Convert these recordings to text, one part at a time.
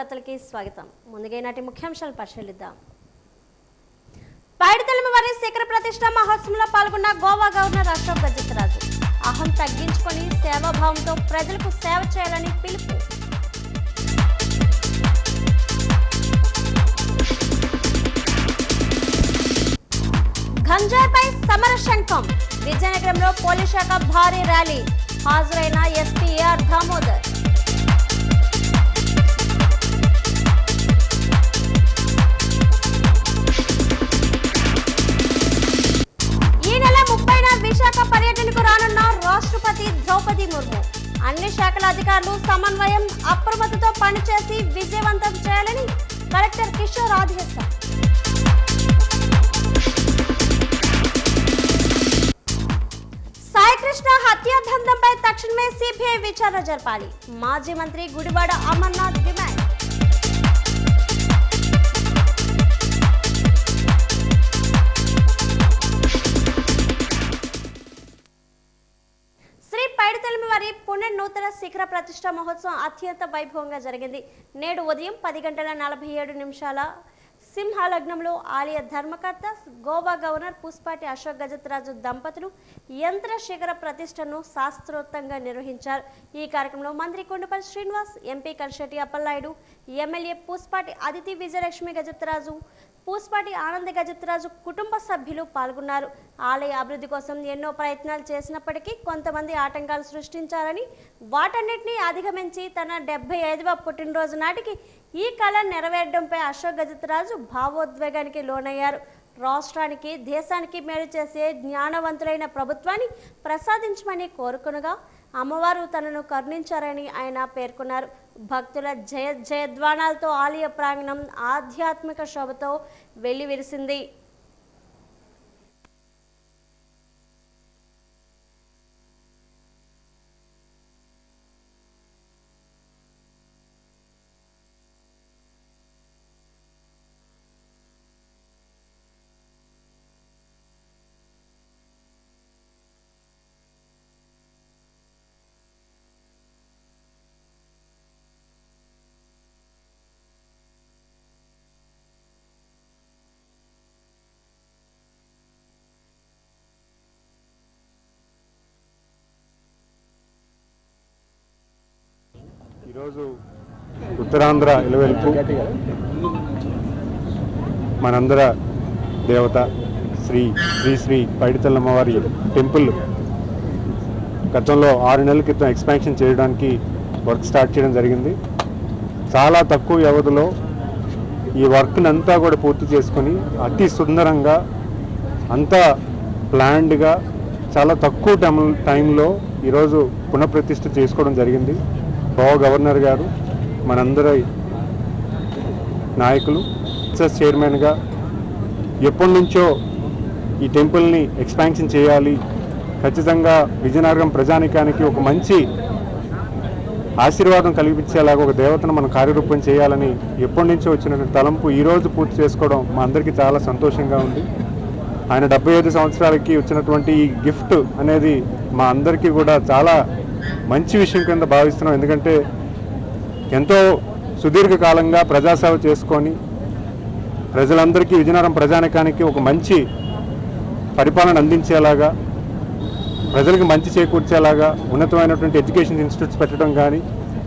వార్తలకి స్వాగతం. ముందుగా నాటి ముఖ్యాంశాలు పరిశీలిద్దాం. పైడితల్లి శిఖర ప్రతిష్ట మహోత్సవంలో పాల్గొన్న గోవా గవర్నర్ అశోక్ గజపతిరాజు అహం తగ్గించుకొని సేవాభావంతో ప్రజలకు సేవ చేయాలని పిలుపు. గంజాయిపై సమర శంఖం. విజయనగరంలో పోలీస్ శాఖ భారీ ర్యాలీ. హాజరైన ఎస్పీ ఏఆర్ దామోదర్. విశాఖ పర్యటనకు రానున్న రాష్ట్రపతి ద్రౌపది ముర్ము అన్ని శాఖల అధికారులు సమన్వయం అప్రమత్తతో పనిచేసి విజయవంతం చేయాలని కలెక్టర్ కిషోర్ ఆదేశం. సాయికృష్ణ హత్యాదంతంపై తక్షణమే సిబిఐ విచారణ జరపాలి. మాజీ మంత్రి గుడివాడ అమర్నాథ్ డిమాండ్. పునర్నూతన శిఖర ప్రతిష్ట మహోత్సవం అత్యంత వైభవంగా జరిగింది. నేడు ఉదయం 10:47 సింహలగ్నంలో ఆలయ ధర్మకర్త గోవా గవర్నర్ పుష్పాటి అశోక్ గజపతిరాజు దంపతులు యంత్ర శిఖర ప్రతిష్టను శాస్త్రోక్తంగా నిర్వహించారు. ఈ కార్యక్రమంలో మంత్రి కొండపల్లి శ్రీనివాస్, ఎంపీ కలిశెట్టి అప్పలనాయుడు, ఎమ్మెల్యే పుష్పాటి అదితి విజయలక్ష్మి గజపతిరాజు, పూస్పాటి ఆనంద గజపతిరాజు కుటుంబ సభ్యులు పాల్గొన్నారు. ఆలయ అభివృద్ధి కోసం ఎన్నో ప్రయత్నాలు చేసినప్పటికీ కొంతమంది ఆటంకాలు సృష్టించారని, వాటన్నిటినీ అధిగమించి తన 75వ పుట్టినరోజు నాటికి ఈ కళ నెరవేరడంపై అశోక్ గజపతిరాజు భావోద్వేగానికి లోనయ్యారు. రాష్ట్రానికి, దేశానికి మేలు చేసే జ్ఞానవంతులైన ప్రభుత్వాన్ని ప్రసాదించమని కోరుకునగా అమ్మవారు తనను కరుణించారని ఆయన పేర్కొన్నారు. భక్తుల జయధ్వానాలతో ఆలయ ప్రాంగణం ఆధ్యాత్మిక శోభతో వెల్లివిరిసింది. ఈరోజు ఉత్తరాంధ్ర ఇలవెల్పు మనందర దేవత శ్రీ శ్రీ శ్రీ పైడితల్లి అమ్మవారి టెంపుల్ గతంలో 6 నెలల క్రితం ఎక్స్పాన్షన్ చేయడానికి వర్క్ స్టార్ట్ చేయడం జరిగింది. చాలా తక్కువ వ్యవధిలో ఈ వర్క్ని అంతా కూడా పూర్తి చేసుకొని అతి సుందరంగా అంతా ప్లాన్డ్గా చాలా తక్కువ టైంలో ఈరోజు పునఃప్రతిష్ఠ చేసుకోవడం జరిగింది. గోవా గవర్నర్ గారు, మనందరి నాయకులు, చైర్మన్గా ఎప్పటి నుంచో ఈ టెంపుల్ని ఎక్స్పాన్షన్ చేయాలి, ఖచ్చితంగా విజయనగరం ప్రజానికానికి ఒక మంచి ఆశీర్వాదం కలిగించేలాగా ఒక దేవతను మనం కార్యరూపం చేయాలని ఎప్పటి నుంచో వచ్చినటువంటి తలంపు ఈరోజు పూర్తి చేసుకోవడం మా అందరికీ చాలా సంతోషంగా ఉంది. ఆయన 75 సంవత్సరాలకి వచ్చినటువంటి ఈ గిఫ్ట్ అనేది మా అందరికీ కూడా చాలా మంచి విషయం కింద భావిస్తున్నాం. ఎందుకంటే ఎంతో సుదీర్ఘకాలంగా ప్రజాసేవ చేసుకొని ప్రజలందరికీ, విజయనగరం ప్రజానికానికి ఒక మంచి పరిపాలన అందించేలాగా, ప్రజలకు మంచి చేకూర్చేలాగా ఉన్నతమైనటువంటి ఎడ్యుకేషన్ ఇన్స్టిట్యూట్స్ పెట్టడం కానీ,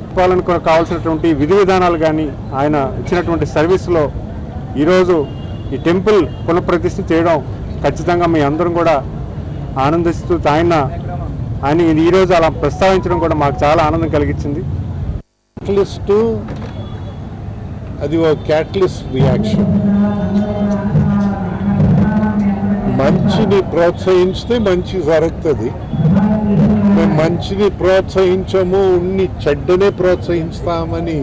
పరిపాలనకు కావాల్సినటువంటి విధి విధానాలు కానీ ఆయన ఇచ్చినటువంటి సర్వీస్లో ఈరోజు ఈ టెంపుల్ పునఃప్రతిష్ఠ చేయడం ఖచ్చితంగా మీ అందరం కూడా ఆనందిస్తూ ఆయన ఈరోజు అలా ప్రస్తావించడం కూడా మాకు చాలా ఆనందం కలిగించింది. అది ఒక క్యాటలిస్ట్ రియాక్షన్. మంచిని ప్రోత్సహించితే మంచి జరుగుతుంది. మేము మంచిని ప్రోత్సహించము, ఉన్ని చెడ్డనే ప్రోత్సహిస్తామని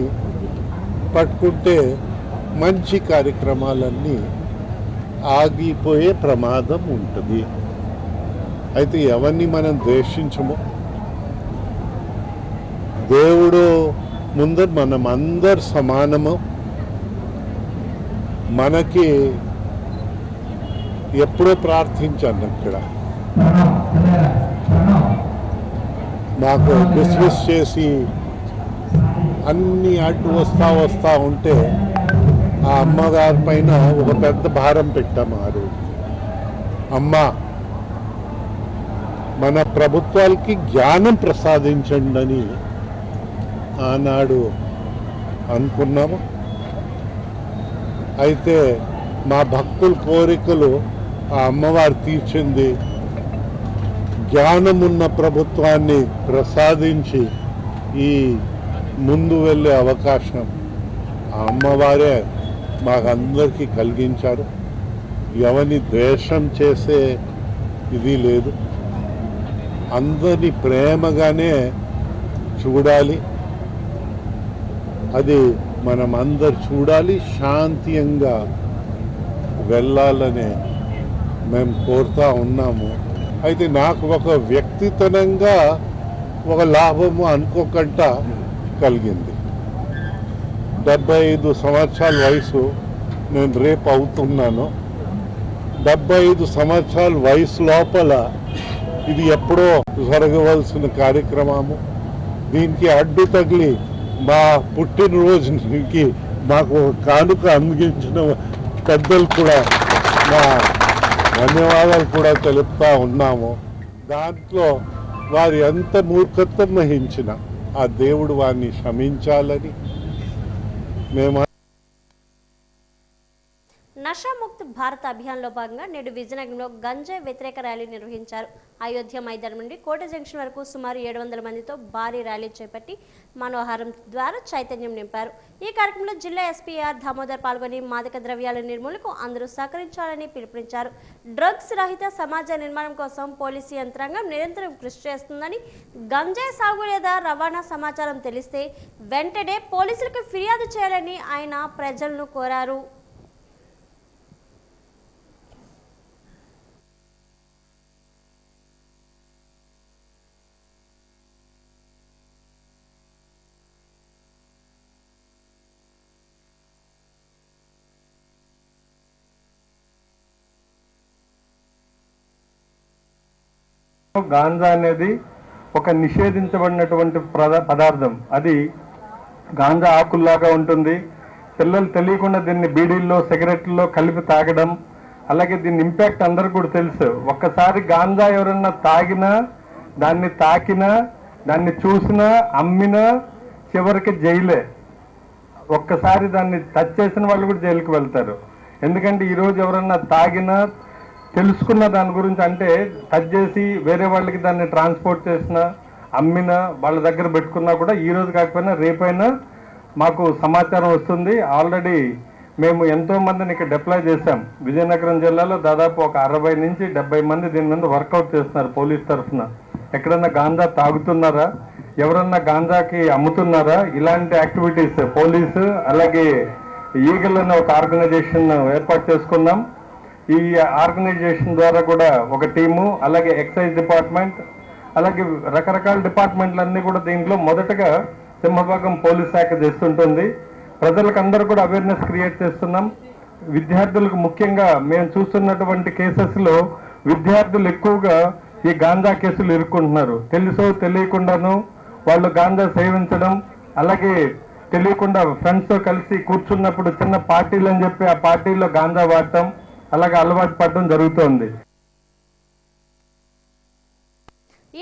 పట్టుకుంటే మంచి కార్యక్రమాలన్నీ ఆగిపోయే ప్రమాదం ఉంటుంది. అయితే ఎవరిని మనం ద్వేషించము. దేవుడు ముందర మనం అందరు సమానము. మనకి ఎప్పుడో ప్రార్థించాను ఇక్కడ, మాకు డిస్మిస్ చేసి అన్నీ అడ్డు వస్తా ఉంటే ఆ అమ్మగారి పైన ఒక పెద్ద భారం పెట్టాము ఆ రోజు. అమ్మ, మన ప్రభుత్వాలకి జ్ఞానం ప్రసాదించండి అని ఆనాడు అనుకున్నాము. అయితే మా భక్తుల కోరికలు ఆ అమ్మవారు తీర్చింది. జ్ఞానమున్న ప్రభుత్వాన్ని ప్రసాదించి ఈ ముందు వెళ్ళే అవకాశం ఆ అమ్మవారే మాకందరికీ కలిగించారు. ఎవరిని ద్వేషం చేసే ఇది లేదు, అందరినీ ప్రేమగానే చూడాలి. అది మనం అందరు చూడాలి, శాంతియంగా వెళ్ళాలని మేము కోరుతా ఉన్నాము. అయితే నాకు ఒక వ్యక్తిగతంగా ఒక లాభము అనుకోకుండా కలిగింది. 75 సంవత్సరాల వయసు నేను రేపు అవుతున్నాను. 75 సంవత్సరాల వయసు లోపల ఇది ఎప్పుడో జరగవలసిన కార్యక్రమము. దీనికి అడ్డు తగిలి మా పుట్టినరోజుకి మాకు కానుక అందించిన పెద్దలు కూడా మా ధన్యవాదాలు కూడా తెలుపుతా ఉన్నాము. దాంట్లో వారు ఎంత మూర్ఖత్వం వహించిన ఆ దేవుడు వారిని క్షమించాలని మేము. నషాముక్త్ భారత్ అభియాన్లో భాగంగా నేడు విజయనగరంలో గంజాయి వ్యతిరేక ర్యాలీ నిర్వహించారు. అయోధ్య మైదానం నుండి కోట జంక్షన్ వరకు సుమారు 700 మందితో భారీ ర్యాలీ చేపట్టి మనోహారం ద్వారా చైతన్యం నింపారు. ఈ కార్యక్రమంలో జిల్లా ఎస్పీ ఆర్ దామోదర్ పాల్గొని మాదక ద్రవ్యాల నిర్మూలనకు అందరూ సహకరించాలని పిలుపునిచ్చారు. డ్రగ్స్ రహిత సమాజ నిర్మాణం కోసం పోలీసు యంత్రాంగం నిరంతరం కృషి చేస్తుందని, గంజాయి సాగు లేదా రవాణా సమాచారం తెలిస్తే వెంటనే పోలీసులకు ఫిర్యాదు చేయాలని ఆయన ప్రజలను కోరారు. గాంజా అనేది ఒక నిషేధించబడినటువంటి పదార్థం. అది గాంజా ఆకుల్లాగా ఉంటుంది. పిల్లలు తెలియకుండా దీన్ని బీడీల్లో సిగరెట్లో కలిపి తాగడం, అలాగే దీని ఇంపాక్ట్ అందరికీ కూడా తెలుసు. ఒక్కసారి గాంజా ఎవరన్నా తాగినా, దాన్ని తాకినా, దాన్ని చూసినా, అమ్మినా చివరికి జైలే. ఒక్కసారి దాన్ని టచ్ చేసిన వాళ్ళు కూడా జైలుకి వెళ్తారు. ఎందుకంటే ఈరోజు ఎవరన్నా తాగినా, తెలుసుకున్న దాని గురించి, అంటే టచ్ చేసి వేరే వాళ్ళకి దాన్ని ట్రాన్స్పోర్ట్ చేసినా, అమ్మినా, వాళ్ళ దగ్గర పెట్టుకున్నా కూడా ఈ రోజు కాకపోయినా రేపైనా మాకు సమాచారం వస్తుంది. ఆల్రెడీ మేము ఎంతో మందిని ఇక్కడ డిప్లాయ్ చేశాం. విజయనగరం జిల్లాలో దాదాపు ఒక 60 నుంచి 70 మంది దీని మీద వర్కౌట్ చేస్తున్నారు పోలీస్ తరఫున. ఎక్కడన్నా గాంజా తాగుతున్నారా, ఎవరన్నా గాంజాకి అమ్ముతున్నారా, ఇలాంటి యాక్టివిటీస్ పోలీసు, అలాగే ఈగల్ అనే ఒక ఆర్గనైజేషన్ ఏర్పాటు చేసుకున్నాం. ఈ ఆర్గనైజేషన్ ద్వారా కూడా ఒక టీము, అలాగే ఎక్సైజ్ డిపార్ట్మెంట్, అలాగే రకరకాల డిపార్ట్మెంట్లన్నీ కూడా దీంట్లో మొదటగా సింహభాగం పోలీస్ శాఖ చేస్తుంటుంది. ప్రజలకు అందరూ కూడా అవేర్నెస్ క్రియేట్ చేస్తున్నాం. విద్యార్థులకు ముఖ్యంగా మేము చూస్తున్నటువంటి కేసెస్లో విద్యార్థులు ఎక్కువగా ఈ గాంజా కేసులు ఇరుక్కుంటున్నారు. తెలుసో తెలియకుండాను వాళ్ళు గాంజా సేవించడం, అలాగే తెలియకుండా ఫ్రెండ్స్తో కలిసి కూర్చున్నప్పుడు చిన్న పార్టీలు అని చెప్పి ఆ పార్టీలో గాంజా వాడటం, అలాగే అలవాటు పడడం జరుగుతోంది.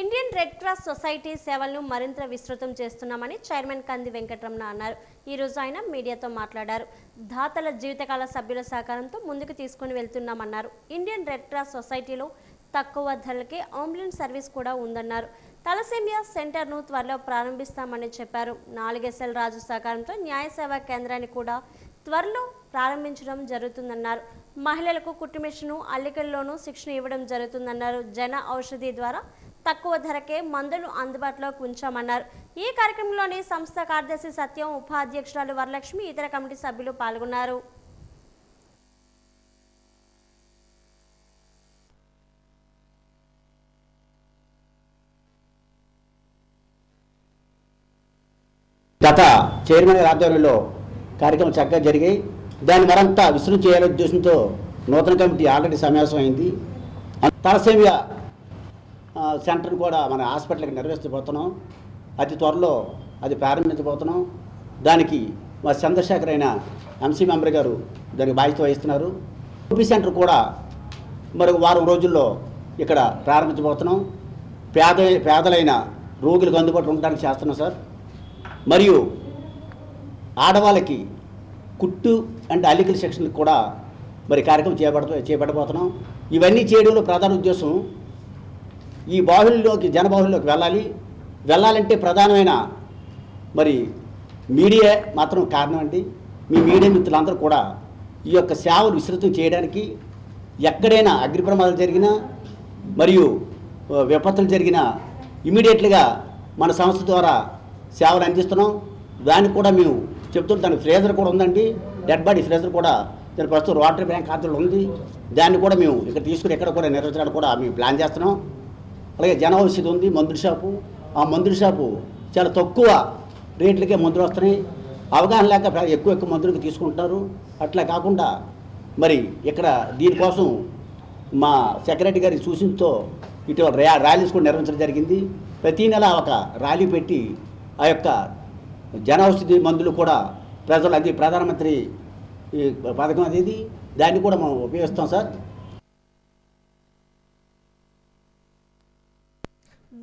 ఇండియన్ రెడ్ క్రాస్ సొసైటీ సేవలను మరింత విస్తృతం చేస్తున్నామని చైర్మన్ కంది వెంకటరమణ అన్నారు. ఈ రోజు ఆయన మీడియాతో మాట్లాడారు. దాతల జీవితకాల సభ్యుల సహకారంతో ముందుకు తీసుకుని వెళ్తున్నామన్నారు. ఇండియన్ రెడ్ క్రాస్ సొసైటీలో తక్కువ ధరలకే అంబులెన్స్ సర్వీస్ కూడా ఉందన్నారు. తలసేమియా సెంటర్ను త్వరలో ప్రారంభిస్తామని చెప్పారు. 4SL రాజు సహకారంతో న్యాయ సేవా కేంద్రాన్ని కూడా త్వరలో ప్రారంభించడం జరుగుతుందన్నారు. మహిళలకు కుట్టుమిషను, అల్లికల్లోనూ శిక్షణ ఇవ్వడం జరుగుతుందన్నారు. జన ఔషధి ద్వారా తక్కువ ధరకే మందులు అందుబాటులోకి ఉంచామన్నారు. ఈ కార్యక్రమంలోని సంస్థ కార్యదర్శి సత్యం, ఉపాధ్యక్షురాలు వరలక్ష్మి, ఇతర కమిటీ సభ్యులు పాల్గొన్నారు. గత చైర్మన్ గారి ఆధ్వర్యంలో కార్యక్రమం చక్కగా జరిగాయి. దాన్ని మరింత విస్తృతం చేయాలనే ఉద్దేశంతో నూతన కమిటీ ఆల్రెడీ సమావేశం అయింది. తలసేమియా సెంటర్ని కూడా మన హాస్పిటల్కి నిర్వహించబోతున్నాం. అతి త్వరలో అది ప్రారంభించబోతున్నాం. దానికి మా చంద్రశేఖర్ అయిన ఎంసీ మెంబర్ గారు దానికి బాధ్యత వహిస్తున్నారు. ఓపీ సెంటర్ కూడా మరొక వారం రోజుల్లో ఇక్కడ ప్రారంభించబోతున్నాం. పేదలైన రోగులకు అందుబాటులో ఉండడానికి చేస్తున్నాం సార్. మరియు ఆడవాళ్ళకి కుట్టు అండ్ అల్లికల సెక్షన్కి కూడా మరి కార్యక్రమం చేపట్టబోతున్నాం. ఇవన్నీ చేయడంలో ప్రధాన ఉద్దేశం ఈ బాహుల్యంలోకి జనబాహుల్యంలోకి వెళ్ళాలంటే ప్రధానమైన మరి మీడియా మాత్రం కారణం అండి. మీ మీడియా మిత్రులందరూ కూడా ఈ యొక్క సేవలు విస్తృతం చేయడానికి ఎక్కడైనా అగ్ని ప్రమాదాలు జరిగినా మరియు విపత్తులు జరిగినా ఇమీడియట్గా మన సంస్థ ద్వారా సేవలు అందిస్తున్నాం. దానికి కూడా మేము చెప్తున్నాం. దానికి ఫ్రేజర్ కూడా ఉందండి, డెడ్ బాడీ ఫ్రేజర్ కూడా దాని ప్రస్తుతం రోటరీ బ్యాంక్ ఖాతాలో ఉంది. దాన్ని కూడా మేము ఇక్కడ తీసుకుని ఎక్కడ కూడా నిర్వహించడానికి కూడా మేము ప్లాన్ చేస్తున్నాం. అలాగే జన ఔషధి ఉంది, మందుల షాపు. ఆ మందుల షాపు చాలా తక్కువ రేట్లకే మందులు వస్తున్నాయి. అవగాహన లేక ఎక్కువ మందులకి తీసుకుంటున్నారు. అట్లా కాకుండా మరి ఇక్కడ దీనికోసం మా సెక్రటరీ గారి సూచనతో ఇటీవల ర్యాలీస్ కూడా నిర్వహించడం జరిగింది. ప్రతీ నెల ఒక ర్యాలీ పెట్టి ఆ యొక్క జన ఔషధి మందులు కూడా ప్రజలు ప్రధానమంత్రి పథకం అనేది దాన్ని కూడా మనం ఉపయోగిస్తాం సార్.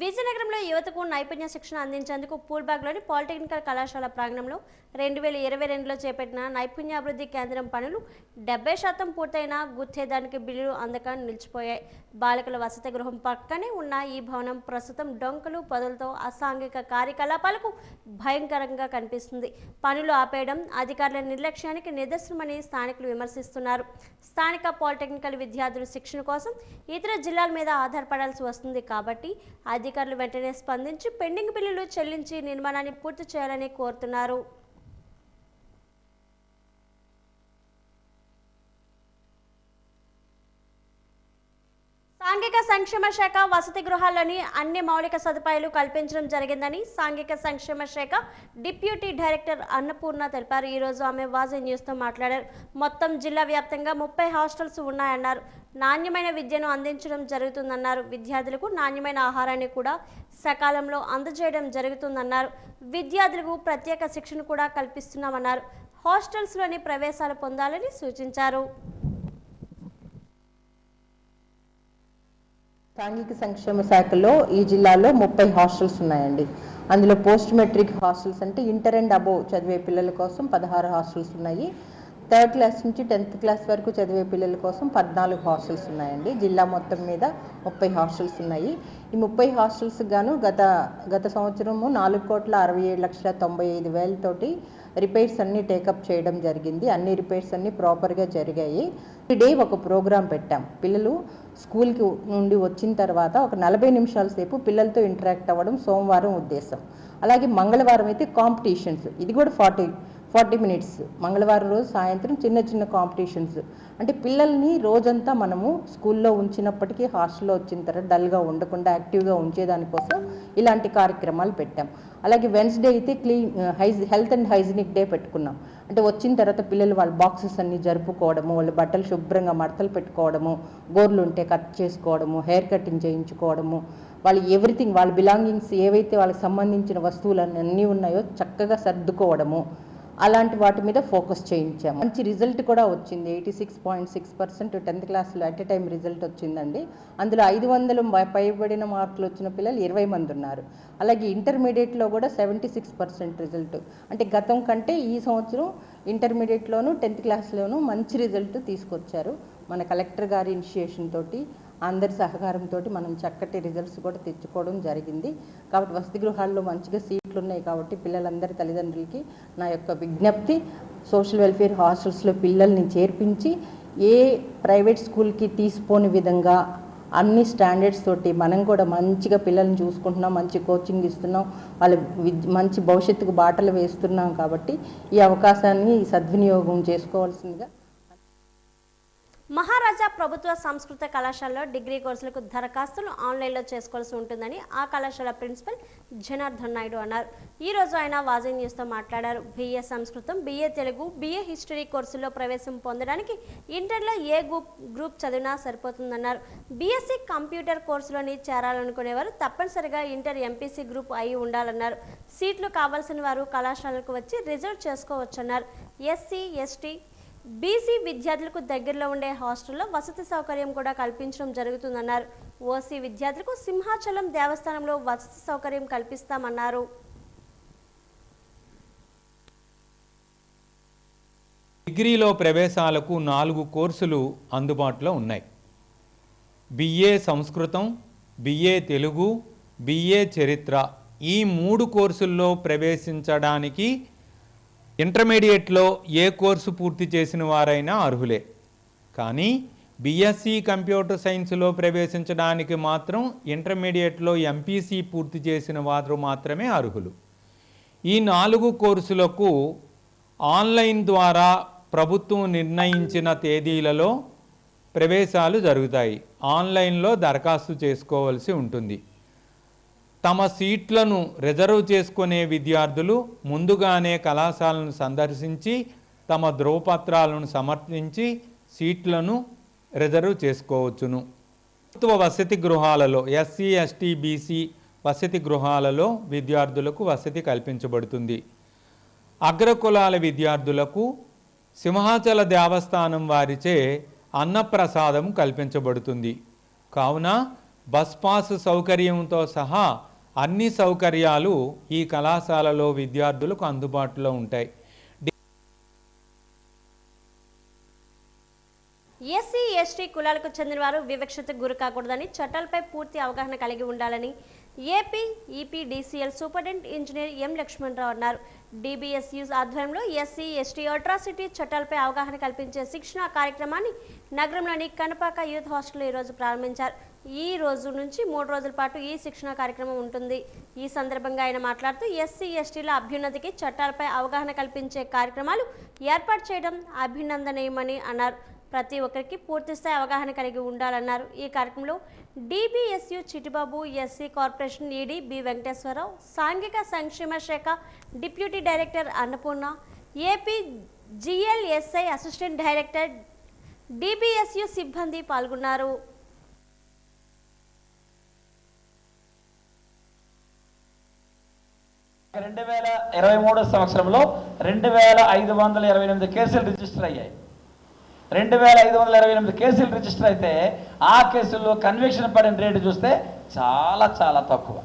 విజయనగరంలో యువతకు నైపుణ్య శిక్షణ అందించేందుకు పూల్బాగ్లోని పాలిటెక్నికల్ కళాశాల ప్రాంగణంలో 2022లో చేపట్టిన నైపుణ్యాభివృద్ధి కేంద్రం పనులు 70% పూర్తయినా గుర్తేదానికి బిల్లులు అందక నిలిచిపోయాయి. బాలికల వసతి గృహం పక్కనే ఉన్న ఈ భవనం ప్రస్తుతం డొంకలు పొదలతో అసాంఘిక కార్యకలాపాలకు భయంకరంగా కనిపిస్తుంది. పనులు ఆపేయడం అధికారుల నిర్లక్ష్యానికి నిదర్శనమని స్థానికులు విమర్శిస్తున్నారు. స్థానిక పాలిటెక్నికల్ విద్యార్థులు శిక్షణ కోసం ఇతర జిల్లాల మీద ఆధారపడాల్సి వస్తుంది కాబట్టి అధికారులు వెంటనే స్పందించి పెండింగ్ బిల్లులు చెల్లించి నిర్మాణాన్ని పూర్తి చేయాలని కోరుతున్నారు. సాంఘిక సంక్షేమ శాఖ వసతి గృహాల్లోని అన్ని మౌలిక సదుపాయాలు కల్పించడం జరిగిందని సాంఘిక సంక్షేమ శాఖ డిప్యూటీ డైరెక్టర్ అన్నపూర్ణ తెలిపారు. ఈరోజు ఆమె వాజీ న్యూస్తో మాట్లాడారు. మొత్తం జిల్లా వ్యాప్తంగా 30 హాస్టల్స్ ఉన్నాయన్నారు. నాణ్యమైన విద్యను అందించడం జరుగుతుందన్నారు. విద్యార్థులకు నాణ్యమైన ఆహారాన్ని కూడా సకాలంలో అందజేయడం జరుగుతుందన్నారు. విద్యార్థులకు ప్రత్యేక శిక్షణ కూడా కల్పిస్తున్నామన్నారు. హాస్టల్స్లోని ప్రవేశాలు పొందాలని సూచించారు. సాంఘిక సంక్షేమ శాఖలో ఈ జిల్లాలో 30 హాస్టల్స్ ఉన్నాయండి. అందులో పోస్ట్ మెట్రిక్ హాస్టల్స్ అంటే ఇంటర్ అండ్ అబోవ్ చదివే పిల్లల కోసం 16 హాస్టల్స్ ఉన్నాయి. 3rd క్లాస్ నుంచి 10th క్లాస్ వరకు చదివే పిల్లల కోసం 14 హాస్టల్స్ ఉన్నాయండి. జిల్లా మొత్తం మీద 30 హాస్టల్స్ ఉన్నాయి. ఈ 30 హాస్టల్స్ గాను గత సంవత్సరము 4,67,95,000 తోటి రిపేర్స్ అన్నీ టేకప్ చేయడం జరిగింది. అన్ని రిపేర్స్ అన్నీ ప్రాపర్గా జరిగాయి. డే ఒక ప్రోగ్రాం పెట్టాం. పిల్లలు స్కూల్కి నుండి వచ్చిన తర్వాత ఒక 40 నిమిషాల సేపు పిల్లలతో ఇంటరాక్ట్ అవ్వడం సోమవారం ఉద్దేశం. అలాగే మంగళవారం అయితే కాంపిటీషన్స్, ఇది కూడా 40 మినిట్స్. మంగళవారం రోజు సాయంత్రం చిన్న కాంపిటీషన్స్. అంటే పిల్లల్ని రోజంతా మనము స్కూల్లో ఉంచినప్పటికీ హాస్టల్లో వచ్చిన తర్వాత డల్గా ఉండకుండా యాక్టివ్గా ఉంచేదానికోసం ఇలాంటి కార్యక్రమాలు పెట్టాం. అలాగే వెన్స్డే అయితే హెల్త్ అండ్ హైజీనిక్ డే పెట్టుకున్నాం. అంటే వచ్చిన తర్వాత పిల్లలు వాళ్ళ బాక్సెస్ అన్నీ జరుపుకోవడము, వాళ్ళ బట్టలు శుభ్రంగా మడతలు పెట్టుకోవడము, గోర్లు ఉంటే కట్ చేసుకోవడము, హెయిర్ కటింగ్ చేయించుకోవడము, వాళ్ళు ఎవ్రీథింగ్ వాళ్ళ బిలాంగింగ్స్ ఏవైతే వాళ్ళకి సంబంధించిన వస్తువులు అన్నీ ఉన్నాయో చక్కగా సర్దుకోవడము, అలాంటి వాటి మీద ఫోకస్ చేయించాము. మంచి రిజల్ట్ కూడా వచ్చింది. 86.6% 10th క్లాస్లో అట్ ఎ టైం రిజల్ట్ వచ్చిందండి. అందులో 500 పైబడిన మార్కులు వచ్చిన పిల్లలు 20 మంది ఉన్నారు. అలాగే ఇంటర్మీడియట్లో కూడా 76% రిజల్ట్. అంటే గతం కంటే ఈ సంవత్సరం ఇంటర్మీడియట్లోను 10th క్లాస్లోనూ మంచి రిజల్ట్ తీసుకొచ్చారు. మన కలెక్టర్ గారి ఇనిషియేషన్ తోటి అందరి సహకారంతో మనం చక్కటి రిజల్ట్స్ కూడా తెచ్చుకోవడం జరిగింది. కాబట్టి వసతి గృహాల్లో మంచిగా సీట్లు ఉన్నాయి కాబట్టి పిల్లలందరి తల్లిదండ్రులకి నా యొక్క విజ్ఞప్తి, సోషల్ వెల్ఫేర్ హాస్టల్స్లో పిల్లల్ని చేర్పించి ఏ ప్రైవేట్ స్కూల్కి తీసిపోని విధంగా అన్ని స్టాండర్డ్స్ తోటి మనం కూడా మంచిగా పిల్లల్ని చూసుకుంటున్నాం, మంచి కోచింగ్ ఇస్తున్నాం, వాళ్ళ మంచి భవిష్యత్తుకు బాటలు వేస్తున్నాం. కాబట్టి ఈ అవకాశాన్ని సద్వినియోగం చేసుకోవాల్సిందిగా. మహారాజా ప్రభుత్వ సంస్కృత కళాశాలలో డిగ్రీ కోర్సులకు దరఖాస్తులు ఆన్లైన్లో చేసుకోవాల్సి ఉంటుందని ఆ కళాశాల ప్రిన్సిపల్ జనార్దన్ నాయుడు అన్నారు. ఈ రోజు ఆయన వాజీ న్యూస్తో మాట్లాడారు. BA సంస్కృతం, BA తెలుగు, BA హిస్టరీ కోర్సుల్లో ప్రవేశం పొందడానికి ఇంటర్లో ఏ గ్రూప్ చదివినా సరిపోతుందన్నారు. BSc కంప్యూటర్ కోర్సులోని చేరాలనుకునేవారు తప్పనిసరిగా ఇంటర్ MPC గ్రూప్ అయి ఉండాలన్నారు. సీట్లు కావాల్సిన వారు కళాశాలకు వచ్చి రిజర్వ్ చేసుకోవచ్చన్నారు. SC, ST, BC విద్యార్థులకు దగ్గరలో ఉండే హాస్టల్లో వసతి సౌకర్యం కూడా కల్పించడం జరుగుతుందన్నారు. OC విద్యార్థులకు సింహాచలం దేవస్థానంలో వసతి సౌకర్యం కల్పిస్తామన్నారు. డిగ్రీలో ప్రవేశాలకు 4 కోర్సులు అందుబాటులో ఉన్నాయి. BA సంస్కృతం, BA తెలుగు, BA చరిత్ర ఈ 3 కోర్సుల్లో ప్రవేశించడానికి ఇంటర్మీడియట్లో ఏ కోర్సు పూర్తి చేసిన వారైనా అర్హులే. కానీ BSc కంప్యూటర్ సైన్స్లో ప్రవేశించడానికి మాత్రం ఇంటర్మీడియట్లో MPC పూర్తి చేసిన వారు మాత్రమే అర్హులు. ఈ 4 కోర్సులకు ఆన్లైన్ ద్వారా ప్రభుత్వం నిర్ణయించిన తేదీలలో ప్రవేశాలు జరుగుతాయి. ఆన్లైన్లో దరఖాస్తు చేసుకోవాల్సి ఉంటుంది. తమ సీట్లను రిజర్వ్ చేసుకునే విద్యార్థులు ముందుగానే కళాశాలను సందర్శించి తమ ధ్రువపత్రాలను సమర్పించి సీట్లను రిజర్వ్ చేసుకోవచ్చును. ప్రభుత్వ వసతి గృహాలలో SC, ST, BC వసతి గృహాలలో విద్యార్థులకు వసతి కల్పించబడుతుంది. అగ్రకులాల విద్యార్థులకు సింహాచల దేవస్థానం వారిచే అన్నప్రసాదం కల్పించబడుతుంది. కావున బస్ పాస్ సౌకర్యంతో సహా అన్ని సౌకర్యాలు ఈ కళాశాలలో విద్యార్థులకు అందుబాటులో ఉంటాయి. SC, ST కులాలకు చెందిన వారు వివక్షతకు గురి కాకూడదని, చట్టాలపై పూర్తి అవగాహన కలిగి ఉండాలని AP EPDCL superintendent engineer M. Lakshmanarao అన్నారు. DBSU ఆధ్వర్యంలో SC, ST అట్రాసిటీ చట్టాలపై అవగాహన కల్పించే శిక్షణ కార్యక్రమాన్ని నగరంలోని కనపాక యూత్ హాస్టల్లో ఈరోజు ప్రారంభించారు. ఈ రోజు నుంచి 3 రోజుల పాటు ఈ శిక్షణ కార్యక్రమం ఉంటుంది. ఈ సందర్భంగా ఆయన మాట్లాడుతూ SC, STల అభ్యున్నతికి చట్టాలపై అవగాహన కల్పించే కార్యక్రమాలు ఏర్పాటు చేయడం అభినందనీయమని అన్నారు. ప్రతి ఒక్కరికి పూర్తిస్థాయి అవగాహన కలిగి ఉండాలన్నారు. ఈ కార్యక్రమంలో DBSU Chitibabu, SC corporation ED B. Venkateswararao, సాంఘిక సంక్షేమ శాఖ deputy director Annapurna, AP GLSI assistant director DBSU సిబ్బంది పాల్గొన్నారు. రెండు 2023 సంవత్సరంలో 2528 కేసులు రిజిస్టర్ అయ్యాయి. 2528 కేసులు రిజిస్టర్ అయితే ఆ కేసుల్లో కన్విక్షన్ పడిన రేటు చూస్తే చాలా చాలా తక్కువ.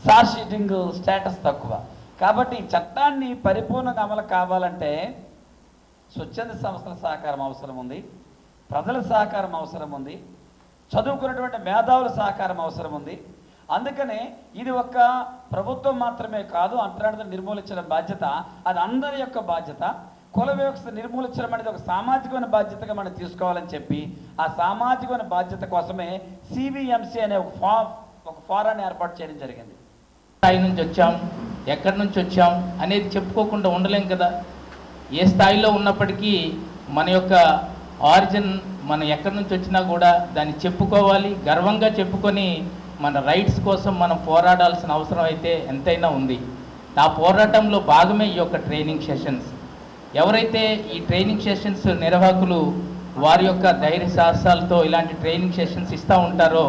చార్జ్ షీటింగ్ స్టేటస్ తక్కువ. కాబట్టి ఈ చట్టాన్ని పరిపూర్ణంగా అమలు కావాలంటే స్వచ్ఛంద సంస్థల సహకారం అవసరం ఉంది, ప్రజల సహకారం అవసరం ఉంది, చదువుకున్నటువంటి మేధావుల సహకారం అవసరం ఉంది. అందుకనే ఇది ఒక ప్రభుత్వం మాత్రమే కాదు, అంటరానితనం నిర్మూలించడం బాధ్యత అది అందరి యొక్క బాధ్యత. కుల వ్యవస్థ నిర్మూలించడం అనేది ఒక సామాజికమైన బాధ్యతగా మనం తీసుకోవాలని చెప్పి ఆ సామాజికమైన బాధ్యత కోసమే CVMC అనే ఒక ఫోరాన్ని ఏర్పాటు చేయడం జరిగింది. స్థాయి నుంచి వచ్చాం, ఎక్కడి నుంచి వచ్చాం అనేది చెప్పుకోకుండా ఉండలేం కదా. ఏ స్థాయిలో ఉన్నప్పటికీ మన యొక్క ఆరిజిన్, మనం ఎక్కడి నుంచి వచ్చినా కూడా దాన్ని చెప్పుకోవాలి, గర్వంగా చెప్పుకొని మన రైట్స్ కోసం మనం పోరాడాల్సిన అవసరం అయితే ఎంతైనా ఉంది. ఆ పోరాటంలో భాగమే ఈ యొక్క ట్రైనింగ్ సెషన్స్. ఎవరైతే ఈ ట్రైనింగ్ సెషన్స్ నిర్వాహకులు వారి యొక్క ధైర్య సాహసాలతో ఇలాంటి ట్రైనింగ్ సెషన్స్ ఇస్తూ ఉంటారో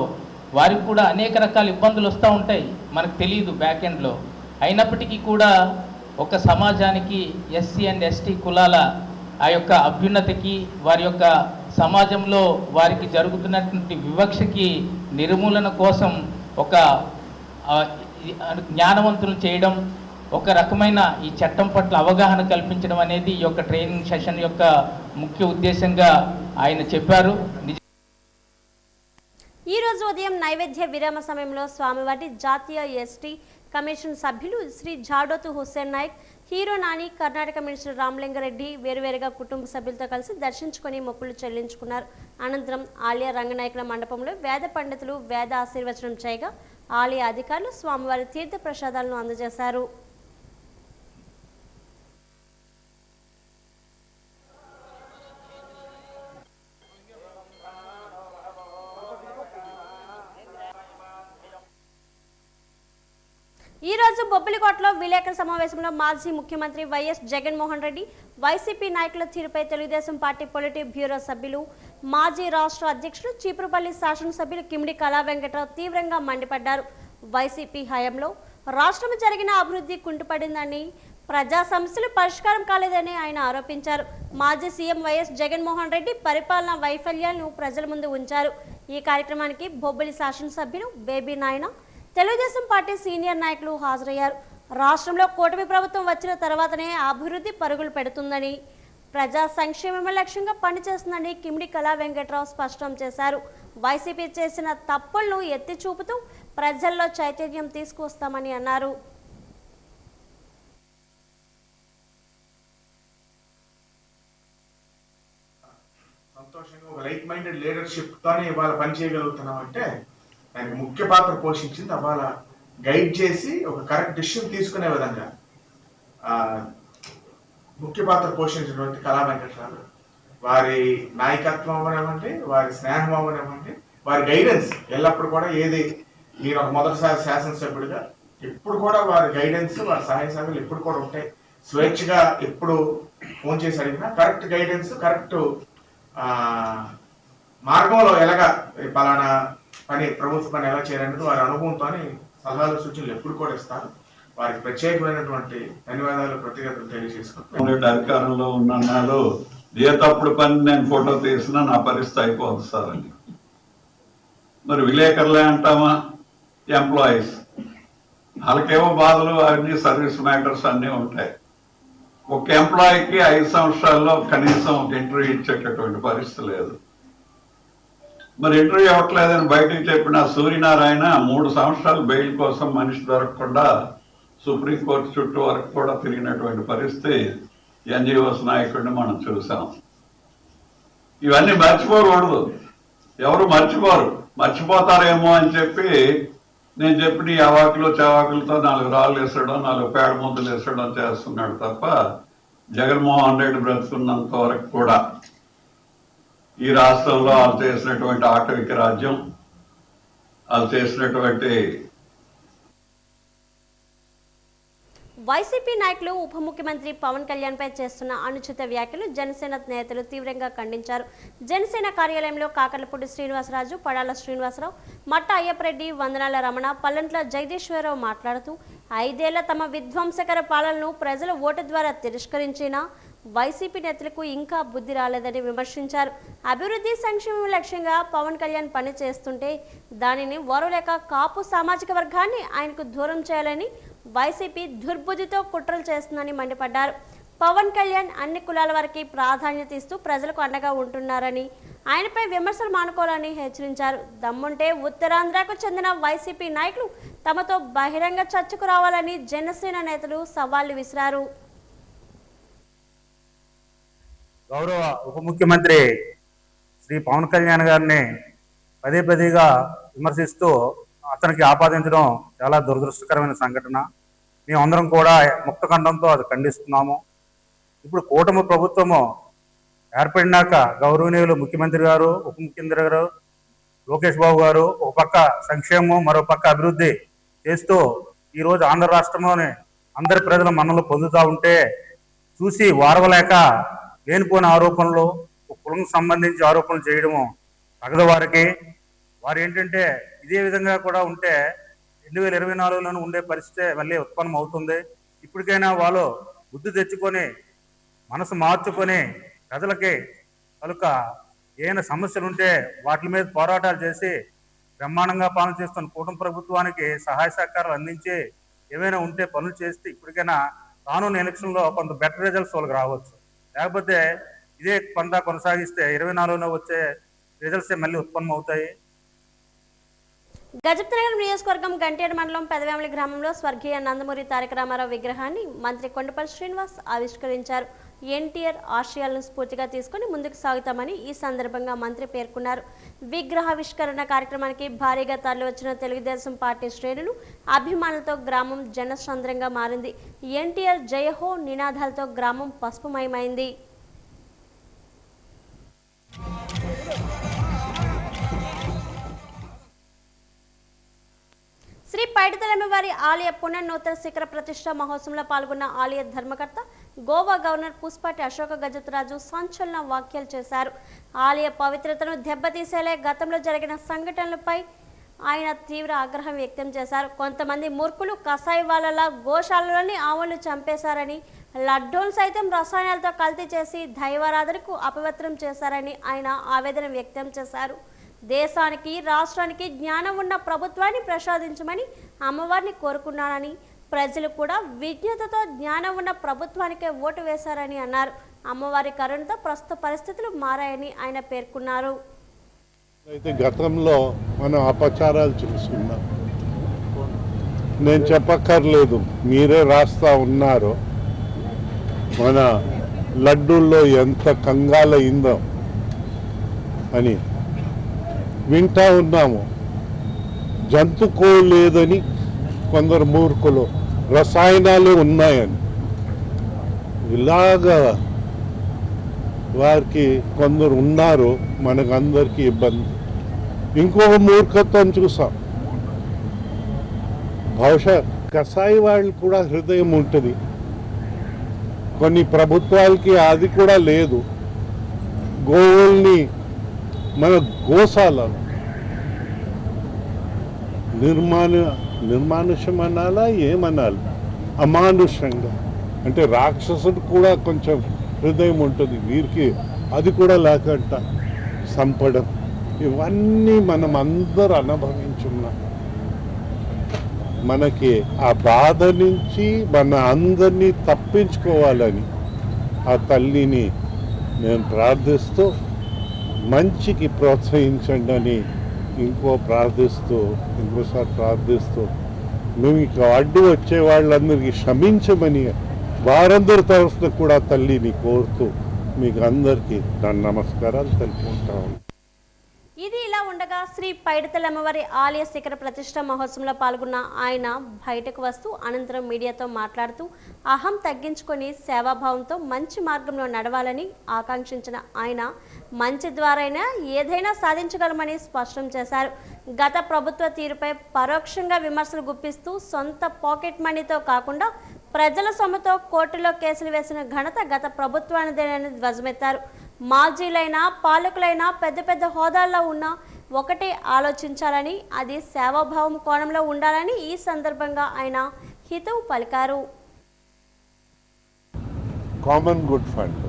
వారికి కూడా అనేక రకాల ఇబ్బందులు వస్తూ ఉంటాయి, మనకు తెలియదు బ్యాక్ ఎండ్లో. అయినప్పటికీ కూడా ఒక సమాజానికి SC and ST కులాల ఆ యొక్క అభ్యున్నతికి, వారి యొక్క సమాజంలో వారికి జరుగుతున్నటువంటి వివక్షకి నిర్మూలన కోసం ఒక జ్ఞానవంతులు చేయడం, ఒక రకమైన ఈ చట్టం పట్ల అవగాహన కల్పించడం అనేది ఈ యొక్క ట్రైనింగ్ సెషన్ యొక్క ముఖ్య ఉద్దేశంగా ఆయన చెప్పారు. ఈ రోజు ఉదయం నైవేద్య విరామ సమయంలో స్వామివారి జాతీయ ST కమిషన్ సభ్యులు శ్రీ జాడోతు హుస్సేన్ నాయక్, హీరో నాని, కర్ణాటక మినిస్టర్ రామలింగారెడ్డి వేరువేరుగా కుటుంబ సభ్యులతో కలిసి దర్శించుకొని మొక్కులు చెల్లించుకున్నారు. అనంతరం ఆలయ రంగనాయకుల మండపంలో వేద పండితులు వేద ఆశీర్వచనం చేయగా ఆలయ అధికారులు స్వామివారి తీర్థ ప్రసాదాలను అందజేశారు. ఈరోజు బొబ్బిలికోటలో విలేకరుల సమావేశంలో మాజీ ముఖ్యమంత్రి వైఎస్ జగన్మోహన్ రెడ్డి, వైసీపీ నాయకుల తీరుపై తెలుగుదేశం పార్టీ పొలిటిక్ బ్యూరో సభ్యులు, మాజీ రాష్ట్ర అధ్యక్షుడు చీపురుపల్లి శాసనసభ్యులు కిమిడి కళా వెంకట్రావు తీవ్రంగా మండిపడ్డారు. వైసీపీ హయాంలో రాష్ట్రం జరిగిన అభివృద్ధి కుంటుపడిందని, ప్రజా సమస్యలు పరిష్కారం కాలేదని ఆయన ఆరోపించారు. మాజీ సీఎం వైఎస్ జగన్మోహన్ రెడ్డి పరిపాలనా వైఫల్యాలను ప్రజల ముందు ఉంచారు. ఈ కార్యక్రమానికి బొబ్బిలి శాసనసభ్యులు బేబీ నాయన, తెలుగుదేశం పార్టీ సీనియర్ నాయకులు హాజరయ్యారు. రాష్ట్రంలో కూటమి ప్రభుత్వం వచ్చిన తర్వాతనే అభివృద్ధి పరుగులు పెడుతుందని, ప్రజా సంక్షేమమే లక్ష్యంగా పనిచేస్తుందని కిమిడి కళా వెంకట్రావు స్పష్టం చేశారు. వైసీపీ చేసిన తప్పులను ఎత్తి చూపుతూ ప్రజల్లో చైతన్యం తీసుకువస్తామని అన్నారు. సంతోషంగా ఒక లైక్ మైండెడ్ లీడర్షిప్ తోనే ఇవాళ పనిచేయగలుగుతున్నాం అంటే దానికి ముఖ్య పాత్ర పోషించింది ఇవాళ గైడ్ చేసి ఒక కరెక్ట్ డిసిషన్ తీసుకునే విధంగా ముఖ్య పాత్ర పోషించినటువంటి కళా వెంకట్రావు వారి నాయకత్వం అవనివ్వండి, వారి స్నేహం అవనివ్వండి, వారి గైడెన్స్ ఎల్లప్పుడు కూడా ఏది మీరు ఒక మొదటిసారి శాసనసభ్యుడిగా ఎప్పుడు కూడా వారి గైడెన్స్, వారి సహాయ సహకారాలు ఎప్పుడు కూడా ఉంటాయి. స్వేచ్ఛగా ఎప్పుడు ఫోన్ చేసి అడిగినా కరెక్ట్ గైడెన్స్, కరెక్ట్ మార్గంలో ఎలాగా పలానా పని, ప్రభుత్వ పని ఎలా చేయాలనేది వారి అనుభవంతో సలహాలు సూచనలు ఎప్పుడు కూడా ఇస్తారు. వారికి ప్రత్యేకమైనటువంటి ధన్యవాదాలు, కృతజ్ఞతలు తెలియజేసుకుంటున్నాను. అధికారంలో ఉన్నాడు, ఏ తప్పుడు పని నేను ఫోటో తీసినా నా పరిస్థితి అయిపోతుంది సార్ అని. మరి విలేకరులే అంటామా, ఎంప్లాయీస్ వాళ్ళకేమో బాధలు, అన్ని సర్వీస్ మ్యాటర్స్ అన్నీ ఉంటాయి. ఒక ఎంప్లాయీకి 5 సంవత్సరాల్లో కనీసం ఒక ఇంటర్వ్యూ ఇచ్చేటటువంటి పరిస్థితి లేదు. మరి ఇంటర్వ్యూ ఇవ్వట్లేదని బయటికి చెప్పిన సూర్యనారాయణ 3 సంవత్సరాలు బెయిల్ కోసం మనిషి దొరకకుండా సుప్రీంకోర్టు చుట్టూ వరకు కూడా తిరిగినటువంటి పరిస్థితి ఎన్జిఓస్ నాయకుడిని మనం చూసాం. ఇవన్నీ మర్చిపోకూడదు, ఎవరు మర్చిపోతారేమో అని చెప్పి నేను చెప్పిన ఈ అవాకులు చవాకులతో 4 రాళ్ళు వేసడం, 4 పేడ ముద్దలు వేసడం చేస్తున్నాడు తప్ప జగన్మోహన్ రెడ్డి బ్రతుకున్నంత వరకు కూడా ఈ రాష్ట్రంలో వాళ్ళు చేసినటువంటి ఆటవిక రాజ్యం, వాళ్ళు చేసినటువంటి వైసీపీ నాయకులు ఉప ముఖ్యమంత్రి పవన్ కళ్యాణ్ పై చేస్తున్న అనుచిత వ్యాఖ్యలు జనసేన నేతలు తీవ్రంగా ఖండించారు. జనసేన కార్యాలయంలో కాకర్లపూడి శ్రీనివాసరాజు, పడాల శ్రీనివాసరావు, మట్ట అయ్యప్పరెడ్డి, వందనాల రమణ, పల్లంట్ల జగదీశ్వరరావు మాట్లాడుతూ 5 ఏళ్ల తమ విధ్వంసకర పాలనను ప్రజల ఓటు ద్వారా తిరస్కరించినా వైసీపీ నేతలకు ఇంకా బుద్ధి రాలేదని విమర్శించారు. అభివృద్ధి సంక్షేమం లక్ష్యంగా పవన్ కళ్యాణ్ పని చేస్తుంటే దానిని ఓరలేక కాపు సామాజిక వర్గాన్ని ఆయనకు దూరం చేయాలని వైసీపీ దుర్బుద్ధితో కుట్రలు చేస్తుందని మండిపడ్డారు. పవన్ కళ్యాణ్ అన్ని కులాల వారికి ప్రాధాన్యత ఇస్తూ ప్రజలకు అండగా ఉంటున్నారని, ఆయనపై విమర్శలు మానుకోవాలని హెచ్చరించారు. దమ్ముంటే ఉత్తరాంధ్రకు చెందిన వైసీపీ నాయకులు తమతో బహిరంగ చర్చకు రావాలని జనసేన నేతలు సవాళ్లు విసిరారు. గౌరవ ఉప ముఖ్యమంత్రి శ్రీ పవన్ కళ్యాణ్ గారిని పదేగా విమర్శిస్తూ అతనికి ఆపాదించడం చాలా దురదృష్టకరమైన సంఘటన. మేమందరం కూడా ముక్తఖండంతో అది ఖండిస్తున్నాము. ఇప్పుడు కూటమి ప్రభుత్వము ఏర్పడినాక గౌరవనీయులు ముఖ్యమంత్రి గారు, ఉప ముఖ్యమంత్రి గారు లోకేష్ బాబు గారు ఒక పక్క సంక్షేమం, మరో పక్క అభివృద్ధి చేస్తూ ఈరోజు ఆంధ్ర రాష్ట్రంలోని అందరి ప్రజల మన్నలు పొందుతూ ఉంటే చూసి వారవలేక లేనిపోయిన ఆరోపణలు, కులం సంబంధించి ఆరోపణలు చేయడము తగదు వారికి. వారు ఏంటంటే ఇదే విధంగా కూడా ఉంటే 2024లోనూ ఉండే పరిస్థితి మళ్ళీ ఉత్పన్నం అవుతుంది. ఇప్పటికైనా వాళ్ళు బుద్ధి తెచ్చుకొని మనసు మార్చుకొని ప్రజలకి కనుక ఏమైనా సమస్యలు ఉంటే వాటి మీద పోరాటాలు చేసి బ్రహ్మాండంగా పాలన చేస్తున్న కూటమి ప్రభుత్వానికి సహాయ సహకారాలు అందించి ఏమైనా ఉంటే పనులు చేస్తే ఇప్పటికైనా రానున్న ఎలక్షన్లో కొంత బెటర్ రిజల్ట్స్ వాళ్ళకి రావచ్చు. లేకపోతే ఇదే పంట కొనసాగిస్తే 24లో వచ్చే రిజల్ట్స్ మళ్ళీ ఉత్పన్నం అవుతాయి. గజపతినగరం నియోజకవర్గం గంటేరు మండలం పెదవేమలి గ్రామంలో స్వర్గీయ నందమూరి తారక రామారావు విగ్రహాన్ని మంత్రి కొండపల్లి శ్రీనివాస్ ఆవిష్కరించారు. ఎన్టీఆర్ ఆశయాలను స్ఫూర్తిగా తీసుకుని ముందుకు సాగుతామని ఈ సందర్భంగా మంత్రి పేర్కొన్నారు. విగ్రహావిష్కరణ కార్యక్రమానికి భారీగా తరలివచ్చిన తెలుగుదేశం పార్టీ శ్రేణులు, అభిమానులతో గ్రామం జనసంద్రంగా మారింది. ఎన్టీఆర్ జయహో నినాదాలతో గ్రామం పసుపుమయమైంది. శ్రీ పైడితలమ్మవారి ఆలయ పునర్నూతన శిఖర ప్రతిష్ట మహోత్సవంలో పాల్గొన్న ఆలయ ధర్మకర్త గోవా గవర్నర్ పుష్పాటి అశోక గజపతిరాజు సంచలన వ్యాఖ్యలు చేశారు. ఆలయ పవిత్రతను దెబ్బతీసేలే గతంలో జరిగిన సంఘటనలపై ఆయన తీవ్ర ఆగ్రహం వ్యక్తం చేశారు. కొంతమంది మూర్ఖులు కసాయి వాళ్ళ గోశాలలోని ఆవులను చంపేశారని, లడ్డూలు సైతం రసాయనాలతో కల్తీ చేసి దైవారాధనకు అపవిత్రం చేశారని ఆయన ఆవేదన వ్యక్తం చేశారు. దేశానికి రాష్ట్రానికి జ్ఞానం ఉన్న ప్రభుత్వాన్ని ప్రసాదించమని అమ్మవారిని కోరుకున్నానని, ప్రజలు కూడా విజ్ఞతతో జ్ఞానం ఉన్న ప్రభుత్వానికే ఓటు వేశారని అన్నారు. అమ్మవారి కరుణతో ప్రస్తుత పరిస్థితులు మారాయని ఆయన పేర్కొన్నారు. అయితే గతంలో మనం అపచారాలు చూసుకున్నాం. నేను చెప్పక్కర్లేదు, మీరే రాస్తా ఉన్నారు. మన లడ్డూల్లో ఎంత కంగాలైందో అని వింటా ఉన్నాము. జంతుకో లేదని కొందరు మూర్ఖులు, రసాయనాలు ఉన్నాయని ఇలాగా వారికి కొందరు ఉన్నారు. మనకందరికీ ఇబ్బంది. ఇంకొక మూర్ఖత్వం చూసాం. బహుశా కసాయి వాళ్ళు కూడా హృదయం ఉంటుంది, కొన్ని ప్రభుత్వాలకి అది కూడా లేదు. గోవుల్ని మన గోశాలను నిర్మానుషం అనాలా, ఏమనాలి, అమానుషంగా అంటే రాక్షసుడు కూడా కొంచెం హృదయం ఉంటుంది, వీరికి అది కూడా లేకంట సంపడం. ఇవన్నీ మనం అందరూ అనుభవించున్నాం. మనకి ఆ బాధ నుంచి మన అందరినీ తప్పించుకోవాలని ఆ తల్లిని నేను ప్రార్థిస్తూ, మంచికి ప్రోత్సహించండి అని ఇంకోసారి ప్రార్థిస్తూ, మేము ఇక అడ్డు వచ్చే వాళ్ళందరికీ క్షమించమని వారందరి తరఫున కూడా తల్లిని కోరుతూ మీకు అందరికీ నా నమస్కారాలు తెలుపుకుంటాను. ఇది ఇలా ఉండగా శ్రీ పైడితలమ్మవారి ఆలయ శిఖర ప్రతిష్ట మహోత్సవంలో పాల్గొన్న ఆయన బయటకు వస్తూ అనంతరం మీడియాతో మాట్లాడుతూ అహం తగ్గించుకొని సేవాభావంతో మంచి మార్గంలో నడవాలని ఆకాంక్షించిన ఆయన మంచి ద్వారైనా ఏదైనా సాధించగలమని స్పష్టం చేశారు. గత ప్రభుత్వ తీరుపై పరోక్షంగా విమర్శలు గుప్పిస్తూ సొంత పాకెట్ మనీతో కాకుండా ప్రజల సొమ్ముతో కోర్టులో కేసులు వేసిన ఘనత గత ప్రభుత్వానిదేనని ధ్వజమెత్తారు. మాజీలైనా పాలకులైనా పెద్ద పెద్ద హోదాల్లో ఉన్నా ఒకటే ఆలోచించాలని, అది సేవాభావం కోణంలో ఉండాలని ఈ సందర్భంగా ఆయన హితవు పలికారు. కామన్ గుడ్ ఫండ్